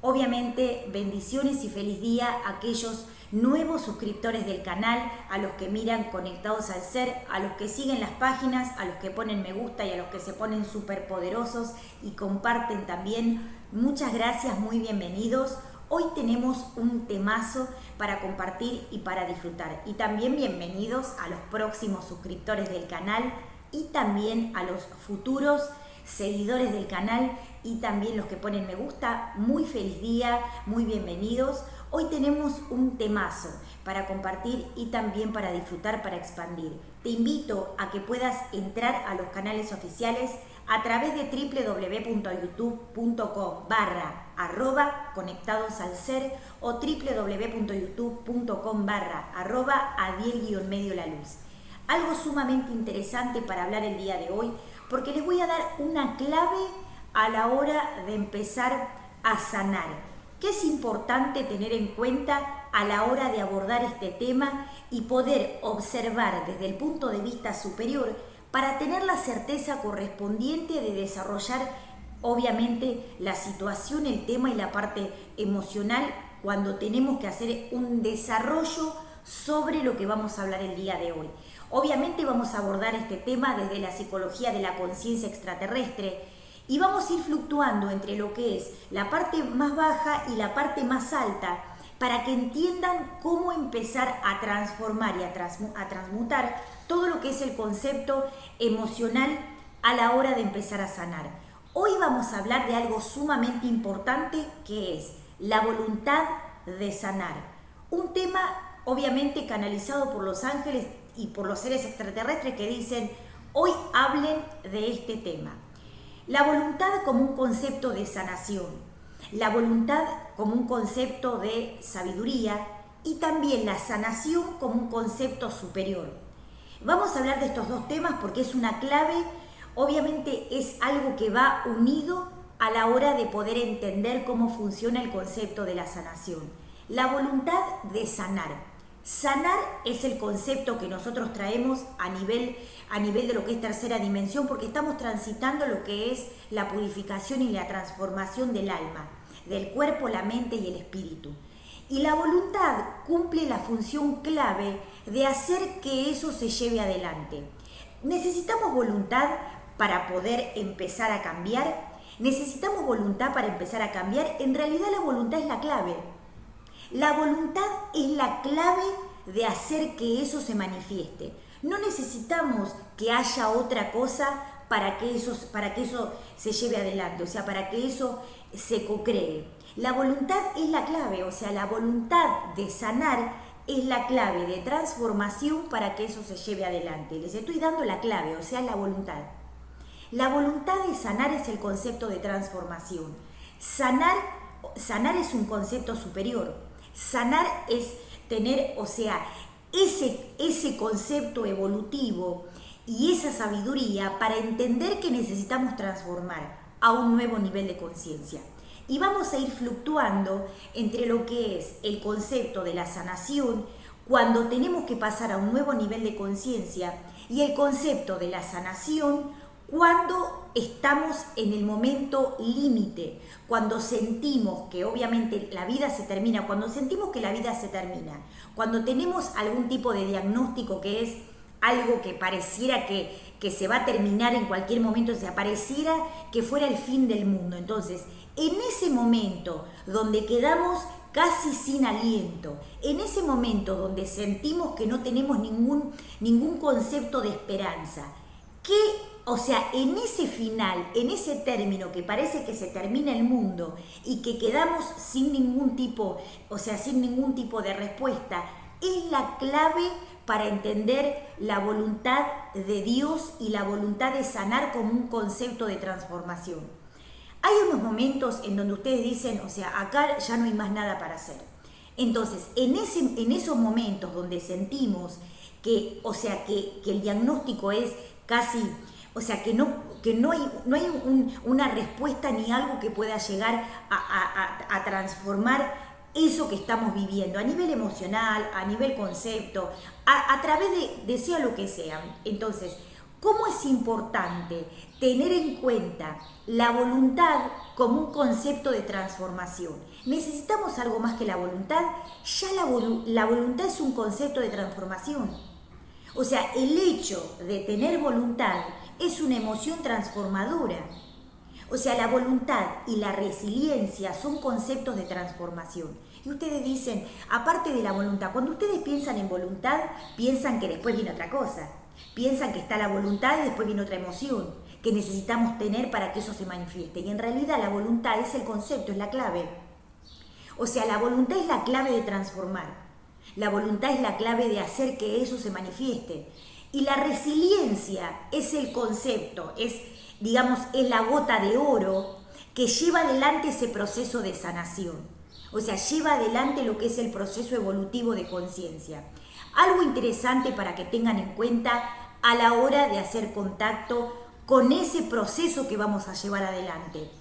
Obviamente, bendiciones y feliz día a aquellos nuevos suscriptores del canal, a los que miran Conectados al Ser, a los que siguen las páginas, a los que ponen me gusta y a los que se ponen súper poderosos y comparten también. Muchas gracias, muy bienvenidos. Hoy tenemos un temazo para compartir y para disfrutar. Y también bienvenidos a los próximos suscriptores del canal y también a los futuros seguidores del canal y también los que ponen me gusta. Muy feliz día, muy bienvenidos. Hoy tenemos un temazo para compartir y también para disfrutar, para expandir. Te invito a que puedas entrar a los canales oficiales a través de www.youtube.com/conectados al ser o www.youtube.com/adiel_la luz. Algo sumamente interesante para hablar el día de hoy, porque les voy a dar una clave a la hora de empezar a sanar, que es importante tener en cuenta a la hora de abordar este tema y poder observar desde el punto de vista superior para tener la certeza correspondiente de desarrollar obviamente la situación, el tema y la parte emocional cuando tenemos que hacer un desarrollo sobre lo que vamos a hablar el día de hoy. Obviamente vamos a abordar este tema desde la psicología de la conciencia extraterrestre y vamos a ir fluctuando entre lo que es la parte más baja y la parte más alta para que entiendan cómo empezar a transformar y a transmutar todo lo que es el concepto emocional a la hora de empezar a sanar. Hoy vamos a hablar de algo sumamente importante que es la voluntad de sanar. Un tema obviamente canalizado por los ángeles y por los seres extraterrestres que dicen, hoy hablen de este tema. La voluntad como un concepto de sanación. La voluntad como un concepto de sabiduría y también la sanación como un concepto superior. Vamos a hablar de estos dos temas porque es una clave, obviamente es algo que va unido a la hora de poder entender cómo funciona el concepto de la sanación. La voluntad de sanar. Sanar es el concepto que nosotros traemos a nivel de lo que es tercera dimensión porque estamos transitando lo que es la purificación y la transformación del alma, del cuerpo, la mente y el espíritu. Y la voluntad cumple la función clave de hacer que eso se lleve adelante. Necesitamos voluntad para poder empezar a cambiar? ¿Necesitamos voluntad para empezar a cambiar? En realidad la voluntad es la clave. La voluntad es la clave de hacer que eso se manifieste. No necesitamos que haya otra cosa para que eso se lleve adelante, o sea, para que eso se co-cree. La voluntad es la clave, o sea, la voluntad de sanar es la clave de transformación para que eso se lleve adelante. Les estoy dando la clave, o sea, la voluntad. La voluntad de sanar es el concepto de transformación. Sanar es un concepto superior. Sanar es tener, o sea, ese concepto evolutivo y esa sabiduría para entender que necesitamos transformar a un nuevo nivel de conciencia. Y vamos a ir fluctuando entre lo que es el concepto de la sanación cuando tenemos que pasar a un nuevo nivel de conciencia y el concepto de la sanación cuando estamos en el momento límite, cuando sentimos que obviamente la vida se termina, cuando sentimos que la vida se termina, cuando tenemos algún tipo de diagnóstico que es algo que pareciera que se va a terminar en cualquier momento, o sea, pareciera que fuera el fin del mundo. Entonces, en ese momento donde quedamos casi sin aliento, en ese momento donde sentimos que no tenemos ningún concepto de esperanza, o sea, en ese final, en ese término que parece que se termina el mundo y que quedamos sin ningún tipo, o sea, sin ningún tipo de respuesta, es la clave para entender la voluntad de Dios y la voluntad de sanar como un concepto de transformación. Hay unos momentos en donde ustedes dicen, o sea, acá ya no hay más nada para hacer. Entonces, en esos momentos donde sentimos que, o sea, que el diagnóstico es casi, o sea, que no hay una respuesta ni algo que pueda llegar a transformar eso que estamos viviendo a nivel emocional, a nivel concepto, a través de sea lo que sea. Entonces, ¿cómo es importante tener en cuenta la voluntad como un concepto de transformación? ¿Necesitamos algo más que la voluntad? Ya la voluntad es un concepto de transformación. O sea, el hecho de tener voluntad es una emoción transformadora. O sea, la voluntad y la resiliencia son conceptos de transformación. Y ustedes dicen, aparte de la voluntad, cuando ustedes piensan en voluntad, piensan que después viene otra cosa. Piensan que está la voluntad y después viene otra emoción que necesitamos tener para que eso se manifieste. Y en realidad la voluntad es el concepto, es la clave. O sea, la voluntad es la clave de transformar. La voluntad es la clave de hacer que eso se manifieste. Y la resiliencia es el concepto, es la gota de oro que lleva adelante ese proceso de sanación. O sea, lleva adelante lo que es el proceso evolutivo de conciencia. Algo interesante para que tengan en cuenta a la hora de hacer contacto con ese proceso que vamos a llevar adelante.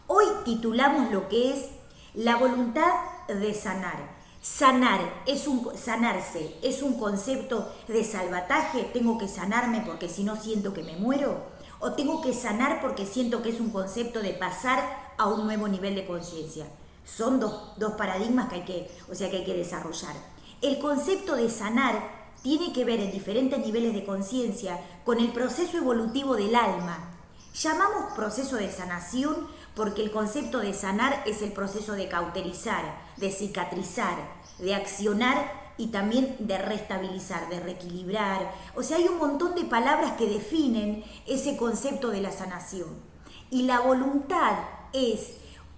Hoy titulamos lo que es la voluntad de sanar. Sanarse es un concepto de salvataje. Tengo que sanarme porque si no siento que me muero. O tengo que sanar porque siento que es un concepto de pasar a un nuevo nivel de conciencia. Son dos paradigmas que hay que desarrollar. El concepto de sanar tiene que ver en diferentes niveles de conciencia con el proceso evolutivo del alma. Llamamos proceso de sanación porque el concepto de sanar es el proceso de cauterizar, de cicatrizar, de accionar y también de restabilizar, de reequilibrar. O sea, hay un montón de palabras que definen ese concepto de la sanación. Y la voluntad es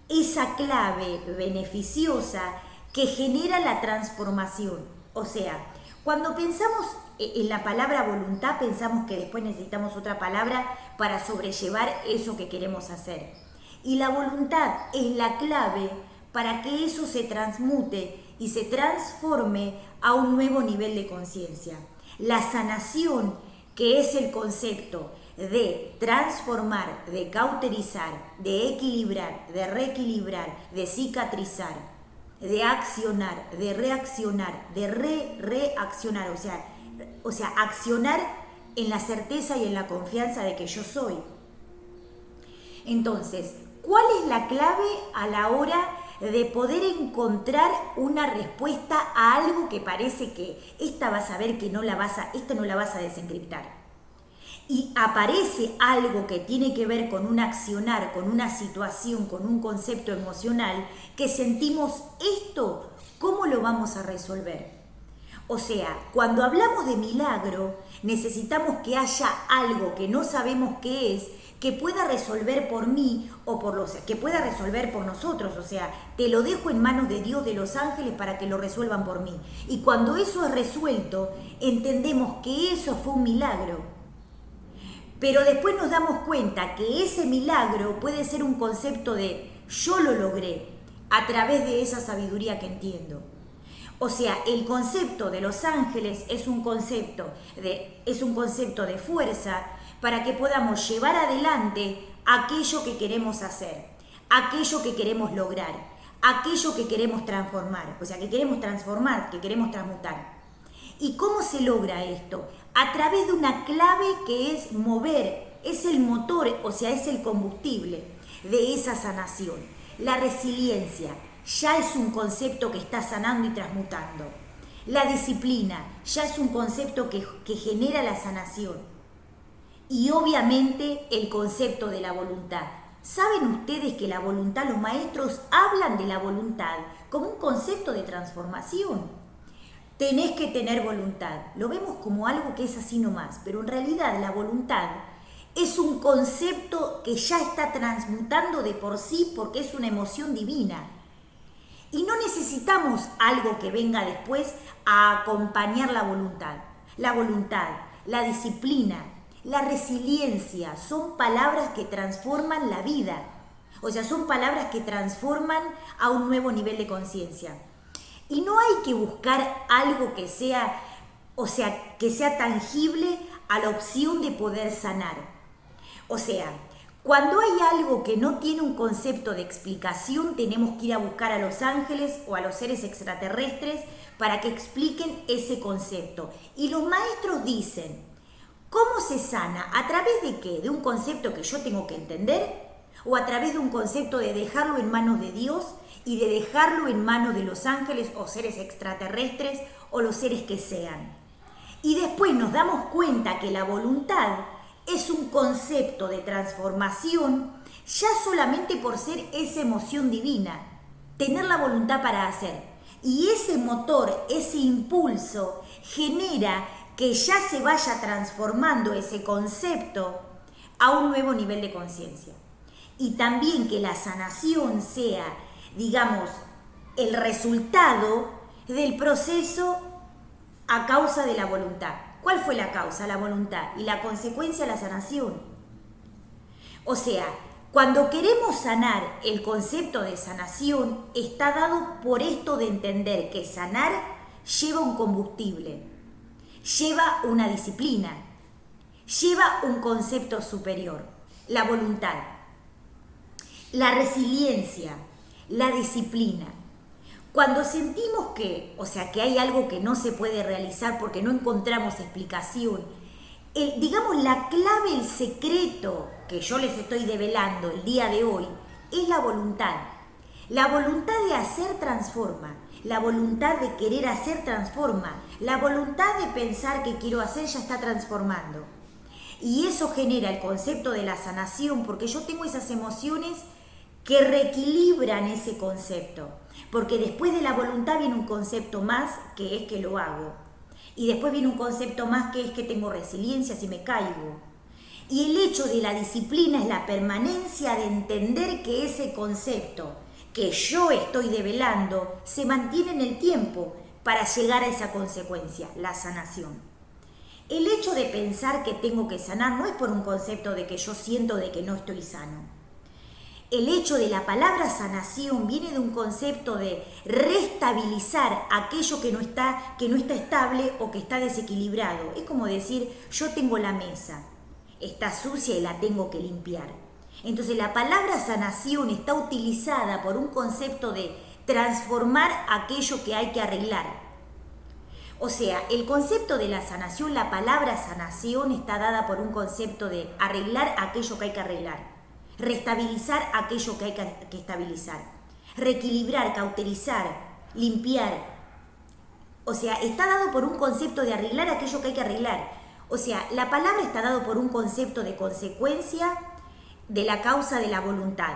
esa clave beneficiosa que genera la transformación. O sea, cuando pensamos en la palabra voluntad, pensamos que después necesitamos otra palabra para sobrellevar eso que queremos hacer. Y la voluntad es la clave para que eso se transmute y se transforme a un nuevo nivel de conciencia. La sanación, que es el concepto de transformar, de cauterizar, de equilibrar, de reequilibrar, de cicatrizar, de accionar, de reaccionar, de reaccionar, o sea, accionar en la certeza y en la confianza de que yo soy. Entonces, ¿cuál es la clave a la hora de poder encontrar una respuesta a algo que parece que esta vas a ver que esta no la vas a desencriptar? y aparece algo que tiene que ver con un accionar, con una situación, con un concepto emocional, que sentimos esto, ¿cómo lo vamos a resolver? O sea, cuando hablamos de milagro, necesitamos que haya algo que no sabemos qué es, que pueda resolver por mí o por los que pueda resolver por nosotros. O sea, te lo dejo en manos de Dios, de los ángeles, para que lo resuelvan por mí. Y cuando eso es resuelto, entendemos que eso fue un milagro. Pero después nos damos cuenta que ese milagro puede ser un concepto de yo lo logré a través de esa sabiduría que entiendo. O sea, el concepto de los ángeles es un concepto de fuerza para que podamos llevar adelante aquello que queremos hacer, aquello que queremos lograr, aquello que queremos transformar. O sea, que queremos transformar, que queremos transmutar. ¿Y cómo se logra esto? A través de una clave que es mover, es el motor, o sea, es el combustible de esa sanación. La resiliencia ya es un concepto que está sanando y transmutando. La disciplina ya es un concepto que genera la sanación. Y obviamente el concepto de la voluntad. ¿Saben ustedes que la voluntad, los maestros hablan de la voluntad como un concepto de transformación? Tenés que tener voluntad. Lo vemos como algo que es así nomás, pero en realidad la voluntad es un concepto que ya está transmutando de por sí porque es una emoción divina. Y no necesitamos algo que venga después a acompañar la voluntad. La voluntad, la disciplina, la resiliencia son palabras que transforman la vida. O sea, son palabras que transforman a un nuevo nivel de conciencia. Y no hay que buscar algo que sea, que sea tangible a la opción de poder sanar. O sea, cuando hay algo que no tiene un concepto de explicación, tenemos que ir a buscar a los ángeles o a los seres extraterrestres para que expliquen ese concepto. Y los maestros dicen, ¿cómo se sana? ¿A través de qué? ¿De un concepto que yo tengo que entender? ¿O a través de un concepto de dejarlo en manos de Dios y de dejarlo en manos de los ángeles o seres extraterrestres o los seres que sean? Y después nos damos cuenta que la voluntad es un concepto de transformación ya solamente por ser esa emoción divina, tener la voluntad para hacer. Y ese motor, ese impulso genera que ya se vaya transformando ese concepto a un nuevo nivel de conciencia. Y también que la sanación sea, digamos, el resultado del proceso a causa de la voluntad. ¿Cuál fue la causa? La voluntad. Y la consecuencia, la sanación. O sea, cuando queremos sanar, el concepto de sanación está dado por esto de entender que sanar lleva un combustible, lleva una disciplina, lleva un concepto superior, la voluntad, la resiliencia, la disciplina. Cuando sentimos que hay algo que no se puede realizar porque no encontramos explicación, digamos la clave, el secreto que yo les estoy develando el día de hoy es la voluntad. La voluntad de hacer transforma, la voluntad de querer hacer transforma, la voluntad de pensar que quiero hacer ya está transformando. Y eso genera el concepto de la sanación porque yo tengo esas emociones que reequilibran ese concepto. Porque después de la voluntad viene un concepto más que es que lo hago. Y después viene un concepto más que es que tengo resiliencia si me caigo. Y el hecho de la disciplina es la permanencia de entender que ese concepto que yo estoy develando se mantiene en el tiempo para llegar a esa consecuencia, la sanación. El hecho de pensar que tengo que sanar no es por un concepto de que yo siento de que no estoy sano. El hecho de la palabra sanación viene de un concepto de restabilizar aquello que no está estable o que está desequilibrado. Es como decir, yo tengo la mesa, está sucia y la tengo que limpiar. Entonces la palabra sanación está utilizada por un concepto de transformar aquello que hay que arreglar. O sea, el concepto de la sanación, la palabra sanación está dada por un concepto de arreglar aquello que hay que arreglar. Restabilizar aquello que hay que estabilizar, reequilibrar, cauterizar, limpiar. O sea, está dado por un concepto de arreglar aquello que hay que arreglar. O sea, la palabra está dado por un concepto de consecuencia de la causa de la voluntad.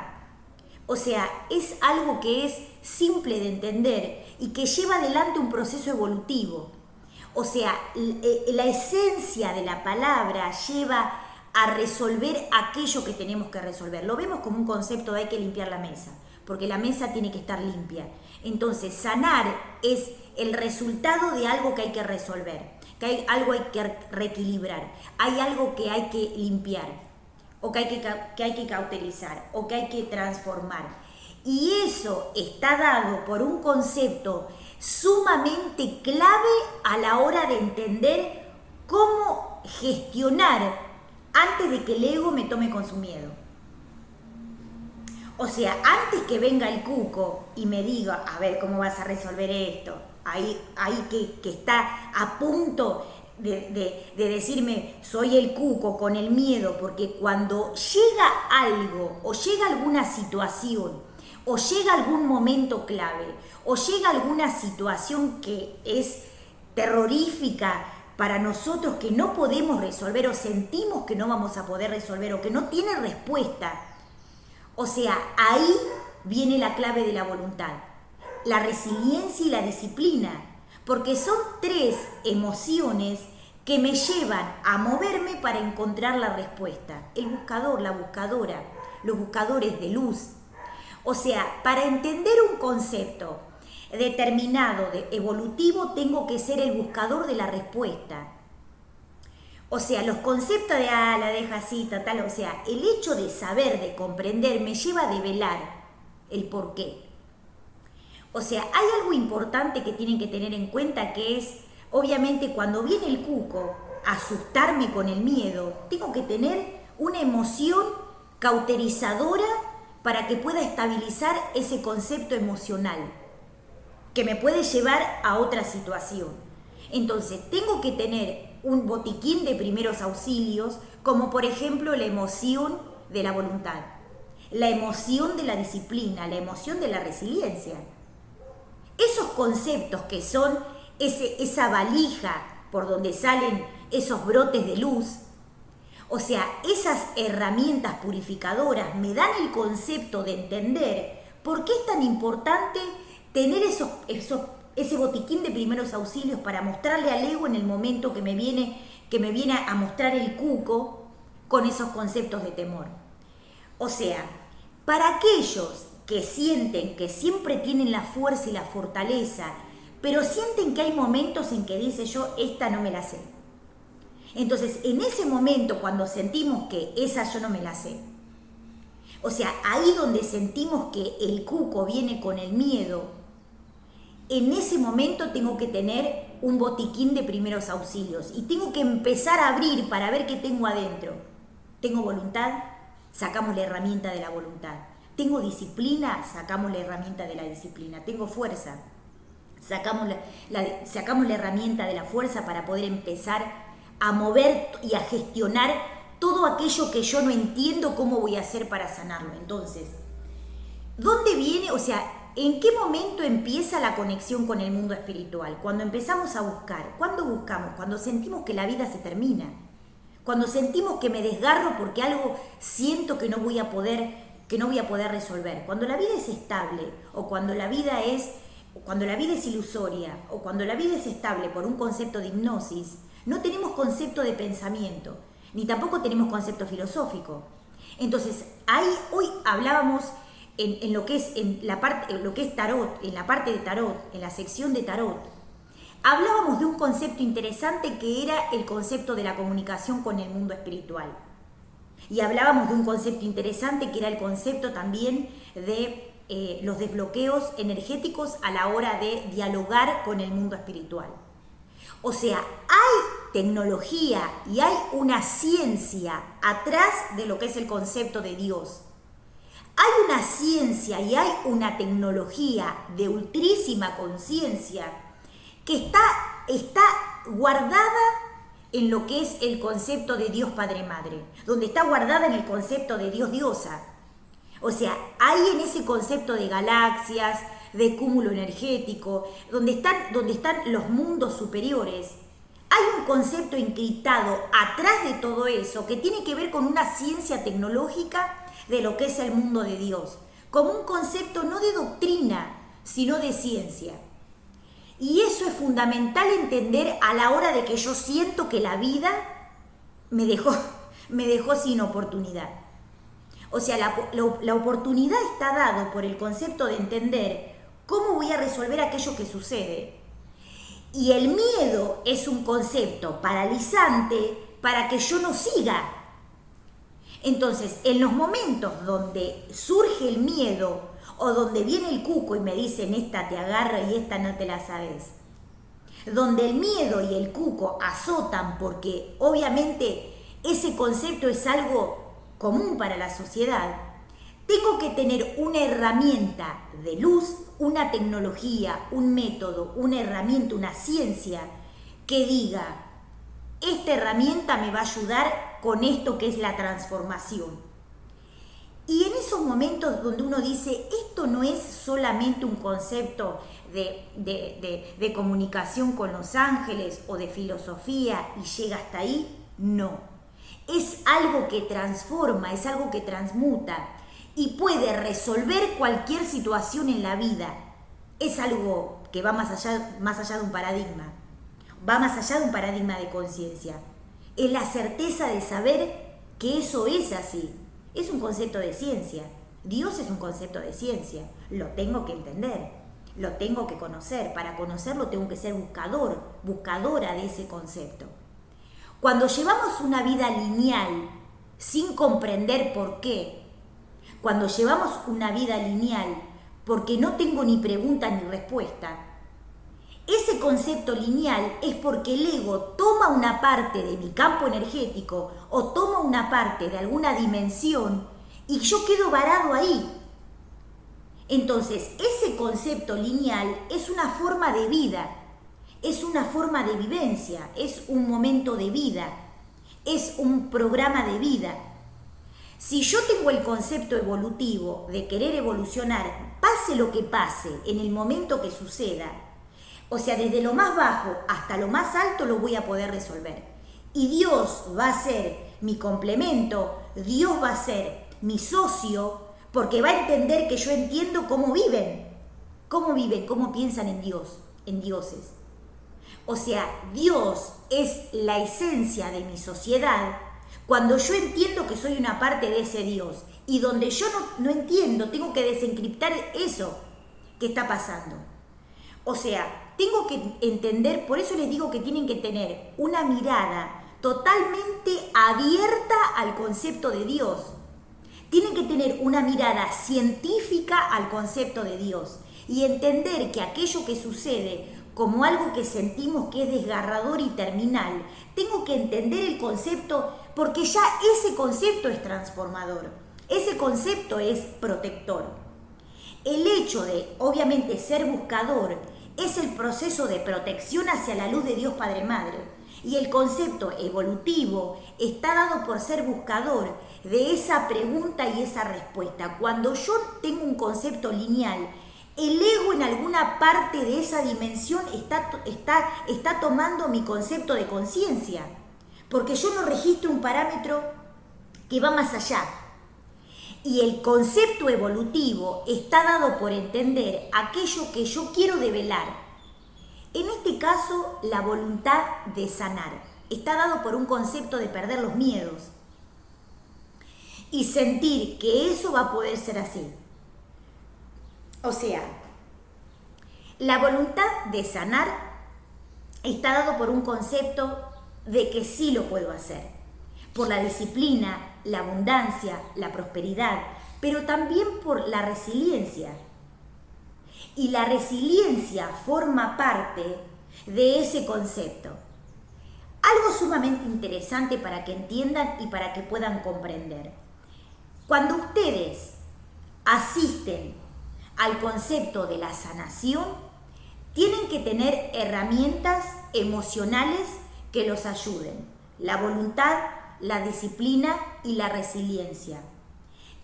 O sea, es algo que es simple de entender y que lleva adelante un proceso evolutivo. O sea, la esencia de la palabra lleva a resolver aquello que tenemos que resolver. Lo vemos como un concepto de hay que limpiar la mesa, porque la mesa tiene que estar limpia. Entonces, sanar es el resultado de algo que hay que resolver, que hay algo hay que reequilibrar, hay algo que hay que limpiar, o que hay que cauterizar, o que hay que transformar. Y eso está dado por un concepto sumamente clave a la hora de entender cómo gestionar antes de que el ego me tome con su miedo. O sea, antes que venga el cuco y me diga, a ver, ¿cómo vas a resolver esto? Ahí que está a punto de decirme, soy el cuco con el miedo, porque cuando llega algo, o llega alguna situación, o llega algún momento clave, o llega alguna situación que es terrorífica para nosotros, que no podemos resolver, o sentimos que no vamos a poder resolver, o que no tiene respuesta, o sea, ahí viene la clave de la voluntad, la resiliencia y la disciplina, porque son tres emociones que me llevan a moverme para encontrar la respuesta. El buscador, la buscadora, los buscadores de luz. O sea, para entender un concepto determinado, evolutivo, tengo que ser el buscador de la respuesta. O sea, los conceptos de la deja así, tal, o sea, el hecho de saber, de comprender, me lleva a develar el porqué. O sea, hay algo importante que tienen que tener en cuenta, que es, obviamente, cuando viene el cuco a asustarme con el miedo, tengo que tener una emoción cauterizadora para que pueda estabilizar ese concepto emocional, que me puede llevar a otra situación. Entonces, tengo que tener un botiquín de primeros auxilios, como por ejemplo la emoción de la voluntad, la emoción de la disciplina, la emoción de la resiliencia. Esos conceptos que son esa valija por donde salen esos brotes de luz, o sea, esas herramientas purificadoras me dan el concepto de entender por qué es tan importante tener ese botiquín de primeros auxilios para mostrarle al ego en el momento que me viene a mostrar el cuco con esos conceptos de temor. O sea, para aquellos que sienten que siempre tienen la fuerza y la fortaleza, pero sienten que hay momentos en que dice yo, esta no me la sé. Entonces, en ese momento, cuando sentimos que esa yo no me la sé, o sea, ahí donde sentimos que el cuco viene con el miedo, en ese momento tengo que tener un botiquín de primeros auxilios y tengo que empezar a abrir para ver qué tengo adentro. ¿Tengo voluntad? Sacamos la herramienta de la voluntad. ¿Tengo disciplina? Sacamos la herramienta de la disciplina. ¿Tengo fuerza? Sacamos la herramienta de la fuerza para poder empezar a mover y a gestionar todo aquello que yo no entiendo cómo voy a hacer para sanarlo. Entonces, ¿dónde viene? O sea, ¿en qué momento empieza la conexión con el mundo espiritual? Cuando empezamos a buscar. ¿Cuándo buscamos? Cuando sentimos que la vida se termina. Cuando sentimos que me desgarro porque algo siento que no voy a poder resolver. Cuando la vida es estable, o cuando la vida es ilusoria, o cuando la vida es estable por un concepto de hipnosis, no tenemos concepto de pensamiento, ni tampoco tenemos concepto filosófico. Entonces, ahí hoy hablábamos en lo que es lo que es tarot, en la parte de tarot, en la sección de tarot, hablábamos de un concepto interesante que era el concepto de la comunicación con el mundo espiritual. Y hablábamos de un concepto interesante que era el concepto también de los desbloqueos energéticos a la hora de dialogar con el mundo espiritual. O sea, hay tecnología y hay una ciencia atrás de lo que es el concepto de Dios. Hay una ciencia y hay una tecnología de ultrísima conciencia que está guardada en lo que es el concepto de Dios Padre Madre, donde está guardada en el concepto de Dios Diosa. O sea, ahí en ese concepto de galaxias, de cúmulo energético, donde están los mundos superiores, hay un concepto encriptado atrás de todo eso que tiene que ver con una ciencia tecnológica de lo que es el mundo de Dios, como un concepto no de doctrina, sino de ciencia. Y eso es fundamental entender a la hora de que yo siento que la vida me dejó sin oportunidad. O sea, la oportunidad está dado por el concepto de entender cómo voy a resolver aquello que sucede. Y el miedo es un concepto paralizante para que yo no siga. Entonces, en los momentos donde surge el miedo o donde viene el cuco y me dicen esta te agarra y esta no te la sabes, donde el miedo y el cuco azotan porque obviamente ese concepto es algo común para la sociedad, tengo que tener una herramienta de luz, una tecnología, un método, una herramienta, una ciencia que diga, esta herramienta me va a ayudar con esto que es la transformación. Y en esos momentos donde uno dice, esto no es solamente un concepto de comunicación con los ángeles o de filosofía y llega hasta ahí, no. Es algo que transforma, es algo que transmuta y puede resolver cualquier situación en la vida. Es algo que va más allá de un paradigma, va más allá de un paradigma de conciencia. Es la certeza de saber que eso es así. Es un concepto de ciencia. Dios es un concepto de ciencia. Lo tengo que entender, lo tengo que conocer. Para conocerlo tengo que ser buscadora de ese concepto. Cuando llevamos una vida lineal sin comprender por qué, cuando llevamos una vida lineal porque no tengo ni pregunta ni respuesta, ese concepto lineal es porque el ego toma una parte de mi campo energético o toma una parte de alguna dimensión y yo quedo varado ahí. Entonces, ese concepto lineal es una forma de vida, es una forma de vivencia, es un momento de vida, es un programa de vida. Si yo tengo el concepto evolutivo de querer evolucionar, pase lo que pase, en el momento que suceda, o sea, desde lo más bajo hasta lo más alto lo voy a poder resolver. Y Dios va a ser mi complemento, Dios va a ser mi socio, porque va a entender que yo entiendo cómo viven, cómo piensan en Dios, en dioses. O sea, Dios es la esencia de mi sociedad cuando yo entiendo que soy una parte de ese Dios. Y donde yo no entiendo, tengo que desencriptar eso que está pasando. O sea, tengo que entender, por eso les digo que tienen que tener una mirada totalmente abierta al concepto de Dios. Tienen que tener una mirada científica al concepto de Dios y entender que aquello que sucede como algo que sentimos que es desgarrador y terminal, tengo que entender el concepto porque ya ese concepto es transformador, ese concepto es protector. El hecho de, obviamente, ser buscador es el proceso de protección hacia la luz de Dios Padre Madre. Y el concepto evolutivo está dado por ser buscador de esa pregunta y esa respuesta. Cuando yo tengo un concepto lineal, el ego en alguna parte de esa dimensión está tomando mi concepto de conciencia. Porque yo no registro un parámetro que va más allá. Y el concepto evolutivo está dado por entender aquello que yo quiero develar. En este caso, la voluntad de sanar. Está dado por un concepto de perder los miedos. Y sentir que eso va a poder ser así. O sea, la voluntad de sanar está dado por un concepto de que sí lo puedo hacer. Por la disciplina, la abundancia, la prosperidad, pero también por la resiliencia. Y la resiliencia forma parte de ese concepto. Algo sumamente interesante para que entiendan y para que puedan comprender. Cuando ustedes asisten al concepto de la sanación, tienen que tener herramientas emocionales que los ayuden. La voluntad, la disciplina y la resiliencia,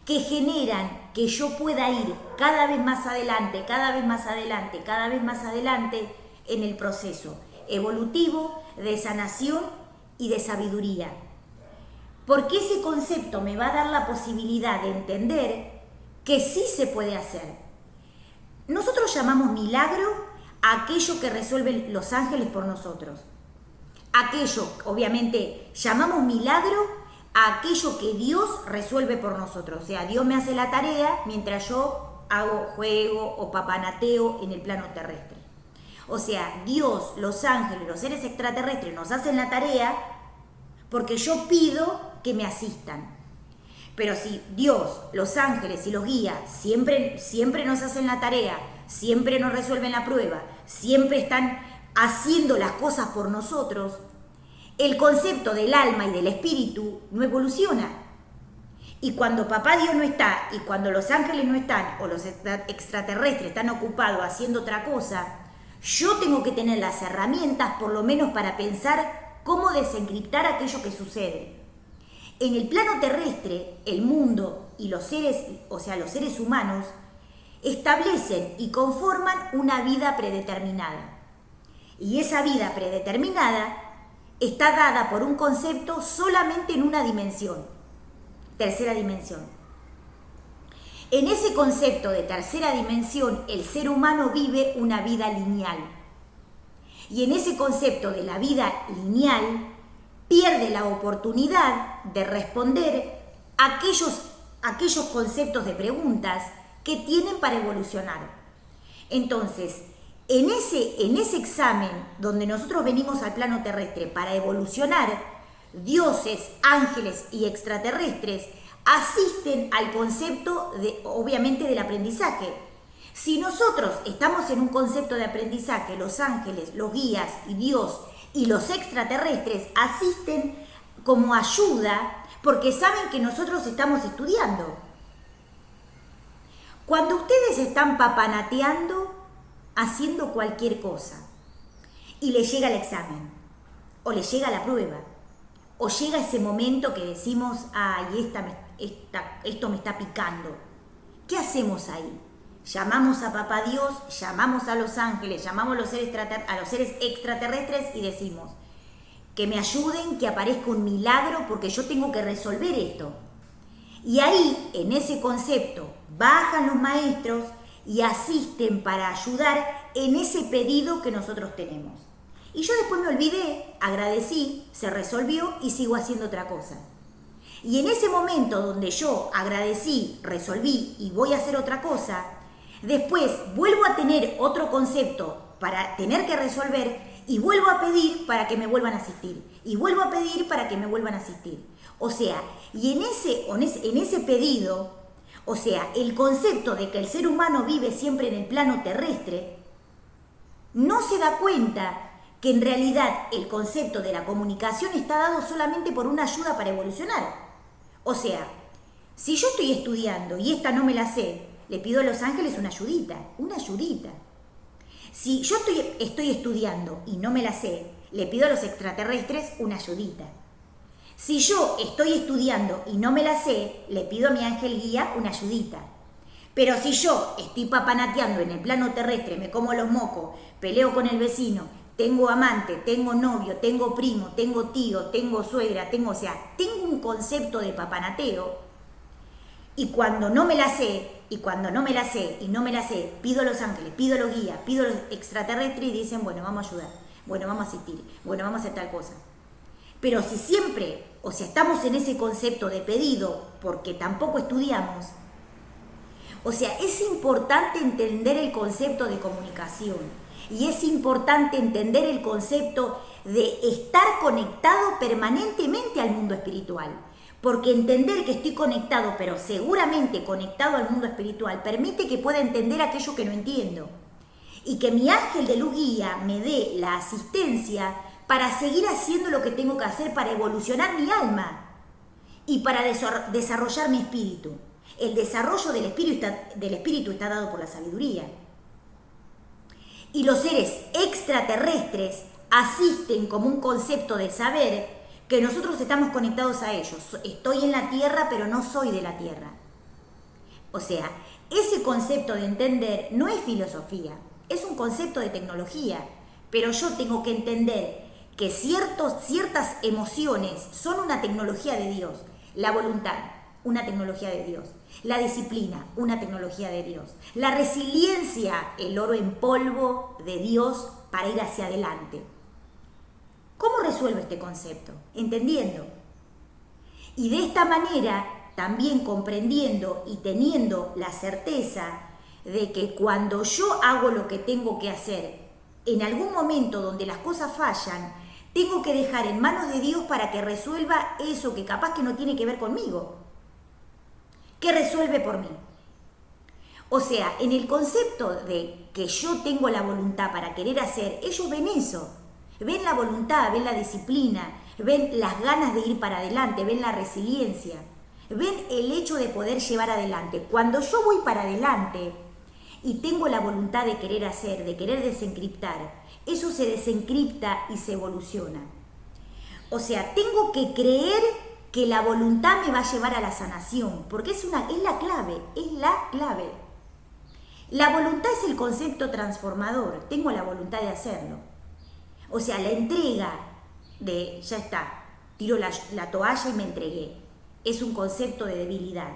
que generan que yo pueda ir cada vez más adelante, cada vez más adelante, cada vez más adelante en el proceso evolutivo, de sanación y de sabiduría. Porque ese concepto me va a dar la posibilidad de entender que sí se puede hacer. Nosotros llamamos milagro a aquello que resuelven los ángeles por nosotros. Aquello, obviamente, llamamos milagro a aquello que Dios resuelve por nosotros. O sea, Dios me hace la tarea mientras yo juego o papanateo en el plano terrestre. O sea, Dios, los ángeles, los seres extraterrestres nos hacen la tarea porque yo pido que me asistan. Pero si Dios, los ángeles y los guías siempre nos hacen la tarea, siempre nos resuelven la prueba, siempre están haciendo las cosas por nosotros, el concepto del alma y del espíritu no evoluciona. Y cuando papá Dios no está, y cuando los ángeles no están, o los extraterrestres están ocupados haciendo otra cosa, yo tengo que tener las herramientas, por lo menos para pensar cómo desencriptar aquello que sucede. En el plano terrestre, el mundo y los seres, o sea, los seres humanos, establecen y conforman una vida predeterminada. Y esa vida predeterminada está dada por un concepto solamente en una dimensión, tercera dimensión. En ese concepto de tercera dimensión, el ser humano vive una vida lineal. Y en ese concepto de la vida lineal, pierde la oportunidad de responder aquellos conceptos de preguntas que tienen para evolucionar. Entonces, en ese examen donde nosotros venimos al plano terrestre para evolucionar, dioses, ángeles y extraterrestres asisten al concepto, obviamente, del aprendizaje. Si nosotros estamos en un concepto de aprendizaje, los ángeles, los guías y Dios y los extraterrestres asisten como ayuda porque saben que nosotros estamos estudiando. Cuando ustedes están papanateando, haciendo cualquier cosa, y le llega el examen, o le llega la prueba, o llega ese momento que decimos, ay, esto me está picando, ¿qué hacemos ahí? Llamamos a papá Dios, llamamos a los ángeles, llamamos a los seres extraterrestres y decimos que me ayuden, que aparezca un milagro porque yo tengo que resolver esto. Y ahí, en ese concepto, bajan los maestros y asisten para ayudar en ese pedido que nosotros tenemos. Y yo después me olvidé, agradecí, se resolvió y sigo haciendo otra cosa. Y en ese momento donde yo agradecí, resolví y voy a hacer otra cosa, después vuelvo a tener otro concepto para tener que resolver y vuelvo a pedir para que me vuelvan a asistir. Y vuelvo a pedir para que me vuelvan a asistir. O sea, y en ese pedido, o sea, el concepto de que el ser humano vive siempre en el plano terrestre, no se da cuenta que en realidad el concepto de la comunicación está dado solamente por una ayuda para evolucionar. O sea, si yo estoy estudiando y esta no me la sé, le pido a los ángeles una ayudita, una ayudita. Si yo estoy estudiando y no me la sé, le pido a los extraterrestres una ayudita. Si yo estoy estudiando y no me la sé, le pido a mi ángel guía una ayudita. Pero si yo estoy papanateando en el plano terrestre, me como los mocos, peleo con el vecino, tengo amante, tengo novio, tengo primo, tengo tío, tengo suegra, tengo un concepto de papanateo, y cuando no me la sé, pido a los ángeles, pido a los guías, pido a los extraterrestres y dicen, bueno, vamos a ayudar, bueno, vamos a asistir, bueno, vamos a hacer tal cosa. Pero si siempre, o sea, estamos en ese concepto de pedido porque tampoco estudiamos, o sea, es importante entender el concepto de comunicación y es importante entender el concepto de estar conectado permanentemente al mundo espiritual. Porque entender que estoy conectado, pero seguramente conectado al mundo espiritual, permite que pueda entender aquello que no entiendo. Y que mi ángel de luz guía me dé la asistencia para seguir haciendo lo que tengo que hacer para evolucionar mi alma y para desarrollar mi espíritu. El desarrollo del espíritu está dado por la sabiduría. Y los seres extraterrestres asisten como un concepto de saber que nosotros estamos conectados a ellos. Estoy en la Tierra, pero no soy de la Tierra. O sea, ese concepto de entender no es filosofía, es un concepto de tecnología. Pero yo tengo que entender que ciertas emociones son una tecnología de Dios. La voluntad, una tecnología de Dios. La disciplina, una tecnología de Dios. La resiliencia, el oro en polvo de Dios para ir hacia adelante. ¿Cómo resuelvo este concepto? Entendiendo. Y de esta manera, también comprendiendo y teniendo la certeza de que cuando yo hago lo que tengo que hacer, en algún momento donde las cosas fallan, tengo que dejar en manos de Dios para que resuelva eso que capaz que no tiene que ver conmigo. ¿Qué resuelve por mí? O sea, en el concepto de que yo tengo la voluntad para querer hacer, ellos ven eso. Ven la voluntad, ven la disciplina, ven las ganas de ir para adelante, ven la resiliencia, ven el hecho de poder llevar adelante. Cuando yo voy para adelante y tengo la voluntad de querer hacer, de querer desencriptar, eso se desencripta y se evoluciona. O sea, tengo que creer que la voluntad me va a llevar a la sanación, porque es la clave, es la clave. La voluntad es el concepto transformador, tengo la voluntad de hacerlo. O sea, la entrega de, ya está, tiro la toalla y me entregué, es un concepto de debilidad.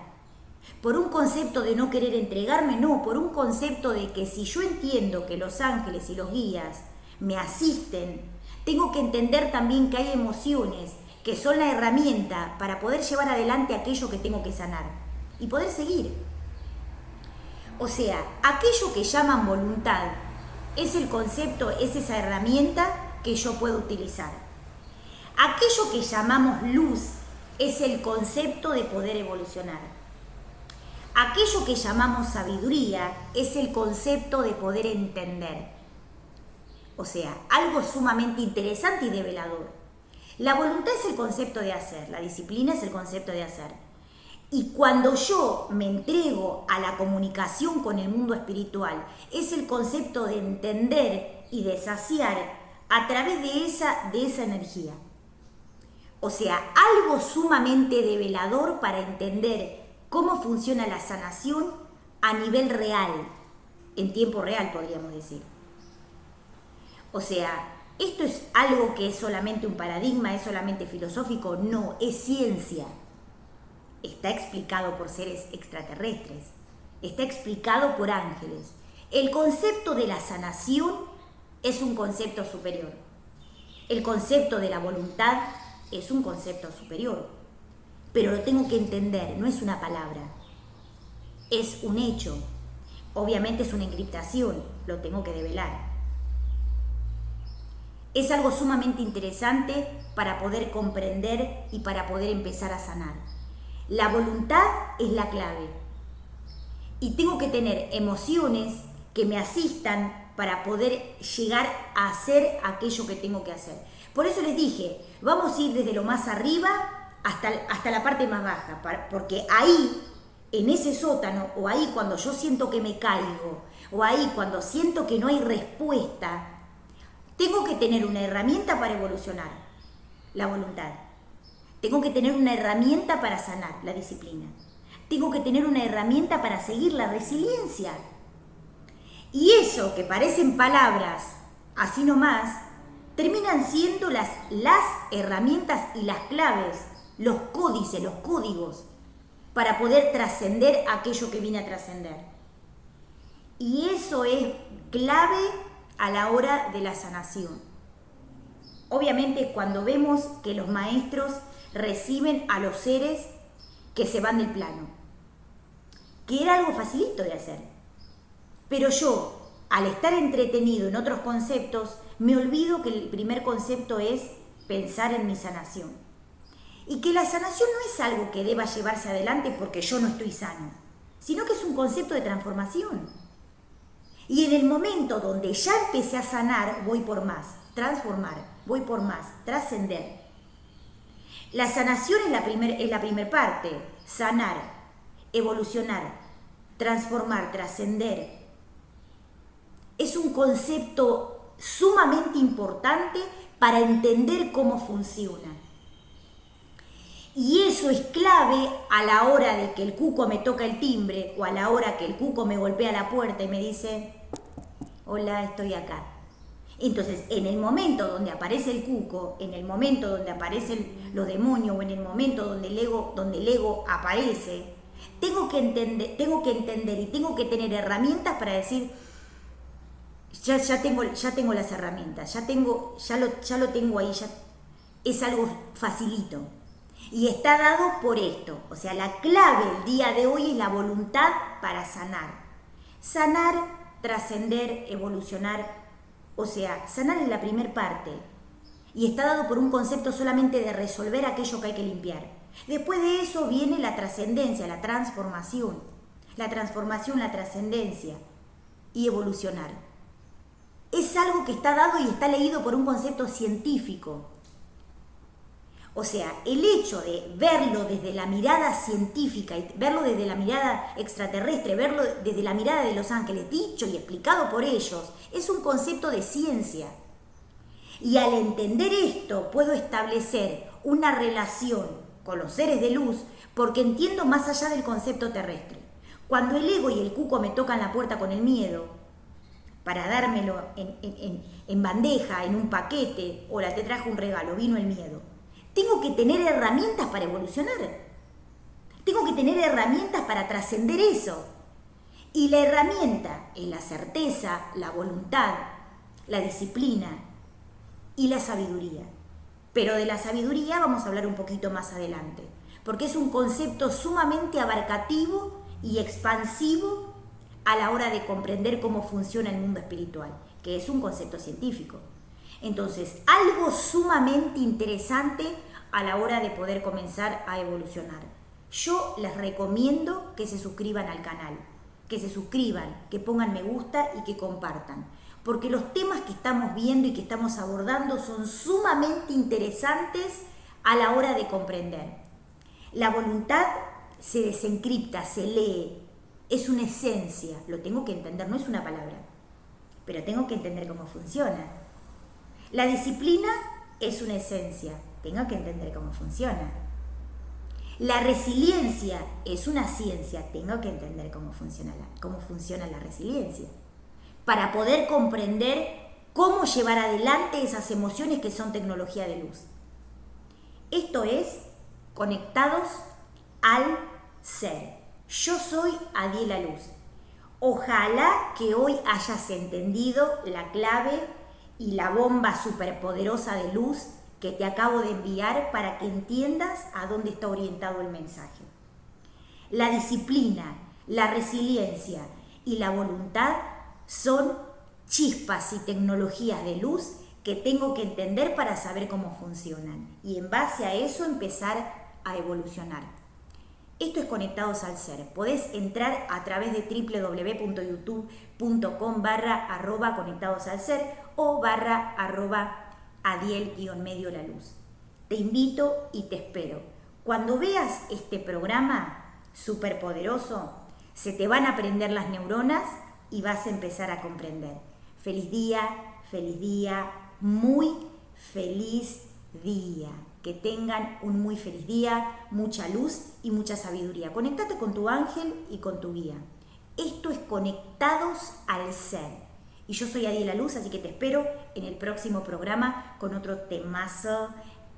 Por un concepto de no querer entregarme, no, por un concepto de que si yo entiendo que los ángeles y los guías me asisten, tengo que entender también que hay emociones que son la herramienta para poder llevar adelante aquello que tengo que sanar y poder seguir. O sea, aquello que llaman voluntad es el concepto, es esa herramienta que yo puedo utilizar. Aquello que llamamos luz es el concepto de poder evolucionar. Aquello que llamamos sabiduría es el concepto de poder entender. O sea, algo sumamente interesante y develador. La voluntad es el concepto de hacer, la disciplina es el concepto de hacer. Y cuando yo me entrego a la comunicación con el mundo espiritual, es el concepto de entender y de saciar a través de esa energía. O sea, algo sumamente develador para entender cómo funciona la sanación a nivel real, en tiempo real podríamos decir. O sea, ¿esto es algo que es solamente un paradigma, es solamente filosófico? No, es ciencia. Está explicado por seres extraterrestres, está explicado por ángeles. El concepto de la sanación es un concepto superior. El concepto de la voluntad es un concepto superior. Pero lo tengo que entender, no es una palabra, es un hecho. Obviamente es una encriptación, lo tengo que develar. Es algo sumamente interesante para poder comprender y para poder empezar a sanar. La voluntad es la clave. Y tengo que tener emociones que me asistan para poder llegar a hacer aquello que tengo que hacer. Por eso les dije, vamos a ir desde lo más arriba hasta la parte más baja, porque ahí, en ese sótano, o ahí cuando yo siento que me caigo, o ahí cuando siento que no hay respuesta, tengo que tener una herramienta para evolucionar, la voluntad. Tengo que tener una herramienta para sanar, la disciplina. Tengo que tener una herramienta para seguir, la resiliencia. Y eso que parecen palabras, así nomás, terminan siendo las herramientas y las claves, los códices, los códigos, para poder trascender aquello que viene a trascender. Y eso es clave a la hora de la sanación. Obviamente cuando vemos que los maestros reciben a los seres que se van del plano, que era algo facilito de hacer. Pero yo, al estar entretenido en otros conceptos, me olvido que el primer concepto es pensar en mi sanación. Y que la sanación no es algo que deba llevarse adelante porque yo no estoy sano, sino que es un concepto de transformación. Y en el momento donde ya empecé a sanar, voy por más, transformar, voy por más, trascender. La sanación es la primer parte, sanar, evolucionar, transformar, trascender. Es un concepto sumamente importante para entender cómo funciona. Y eso es clave a la hora de que el cuco me toca el timbre o a la hora que el cuco me golpea la puerta y me dice, hola, estoy acá. Entonces, en el momento donde aparece el cuco, en el momento donde aparecen los demonios o en el momento donde el ego aparece, tengo que entender y tengo que tener herramientas para decir, ya tengo las herramientas, ya lo tengo ahí, ya es algo facilito. Y está dado por esto. O sea, la clave el día de hoy es la voluntad para sanar. Sanar, trascender, evolucionar. O sea, sanar es la primer parte. Y está dado por un concepto solamente de resolver aquello que hay que limpiar. Después de eso viene la trascendencia, la transformación. La transformación, la trascendencia y evolucionar. Es algo que está dado y está leído por un concepto científico. O sea, el hecho de verlo desde la mirada científica, y verlo desde la mirada extraterrestre, verlo desde la mirada de los ángeles, dicho y explicado por ellos, es un concepto de ciencia. Y al entender esto, puedo establecer una relación con los seres de luz, porque entiendo más allá del concepto terrestre. Cuando el ego y el cuco me tocan la puerta con el miedo, para dármelo en bandeja, en un paquete, hola, te traje un regalo, vino el miedo. Tengo que tener herramientas para evolucionar. Tengo que tener herramientas para trascender eso. Y la herramienta es la certeza, la voluntad, la disciplina y la sabiduría. Pero de la sabiduría vamos a hablar un poquito más adelante, porque es un concepto sumamente abarcativo y expansivo a la hora de comprender cómo funciona el mundo espiritual, que es un concepto científico. Entonces, algo sumamente interesante a la hora de poder comenzar a evolucionar. Yo les recomiendo que se suscriban al canal, que se suscriban, que pongan me gusta y que compartan, porque los temas que estamos viendo y que estamos abordando son sumamente interesantes a la hora de comprender. La voluntad se desencripta, se lee, es una esencia, lo tengo que entender, no es una palabra, pero tengo que entender cómo funciona. La disciplina es una esencia, tengo que entender cómo funciona. La resiliencia es una ciencia, tengo que entender cómo funciona la resiliencia, para poder comprender cómo llevar adelante esas emociones que son tecnología de luz. Esto es Conectados al Ser. Yo soy Adiela Luz. Ojalá que hoy hayas entendido la clave y la bomba superpoderosa de luz que te acabo de enviar para que entiendas a dónde está orientado el mensaje. La disciplina, la resiliencia y la voluntad son chispas y tecnologías de luz que tengo que entender para saber cómo funcionan y en base a eso empezar a evolucionar. Esto es Conectados al Ser. Podés entrar a través de www.youtube.com/@conectados al ser o /adiel_la luz. Te invito y te espero. Cuando veas este programa superpoderoso, se te van a prender las neuronas y vas a empezar a comprender. Feliz día, muy feliz día. Que tengan un muy feliz día, mucha luz y mucha sabiduría. Conéctate con tu ángel y con tu guía. Esto es Conectados al Ser. Y yo soy Adiela Luz, así que te espero en el próximo programa con otro temazo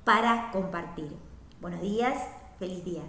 para compartir. Buenos días, feliz día.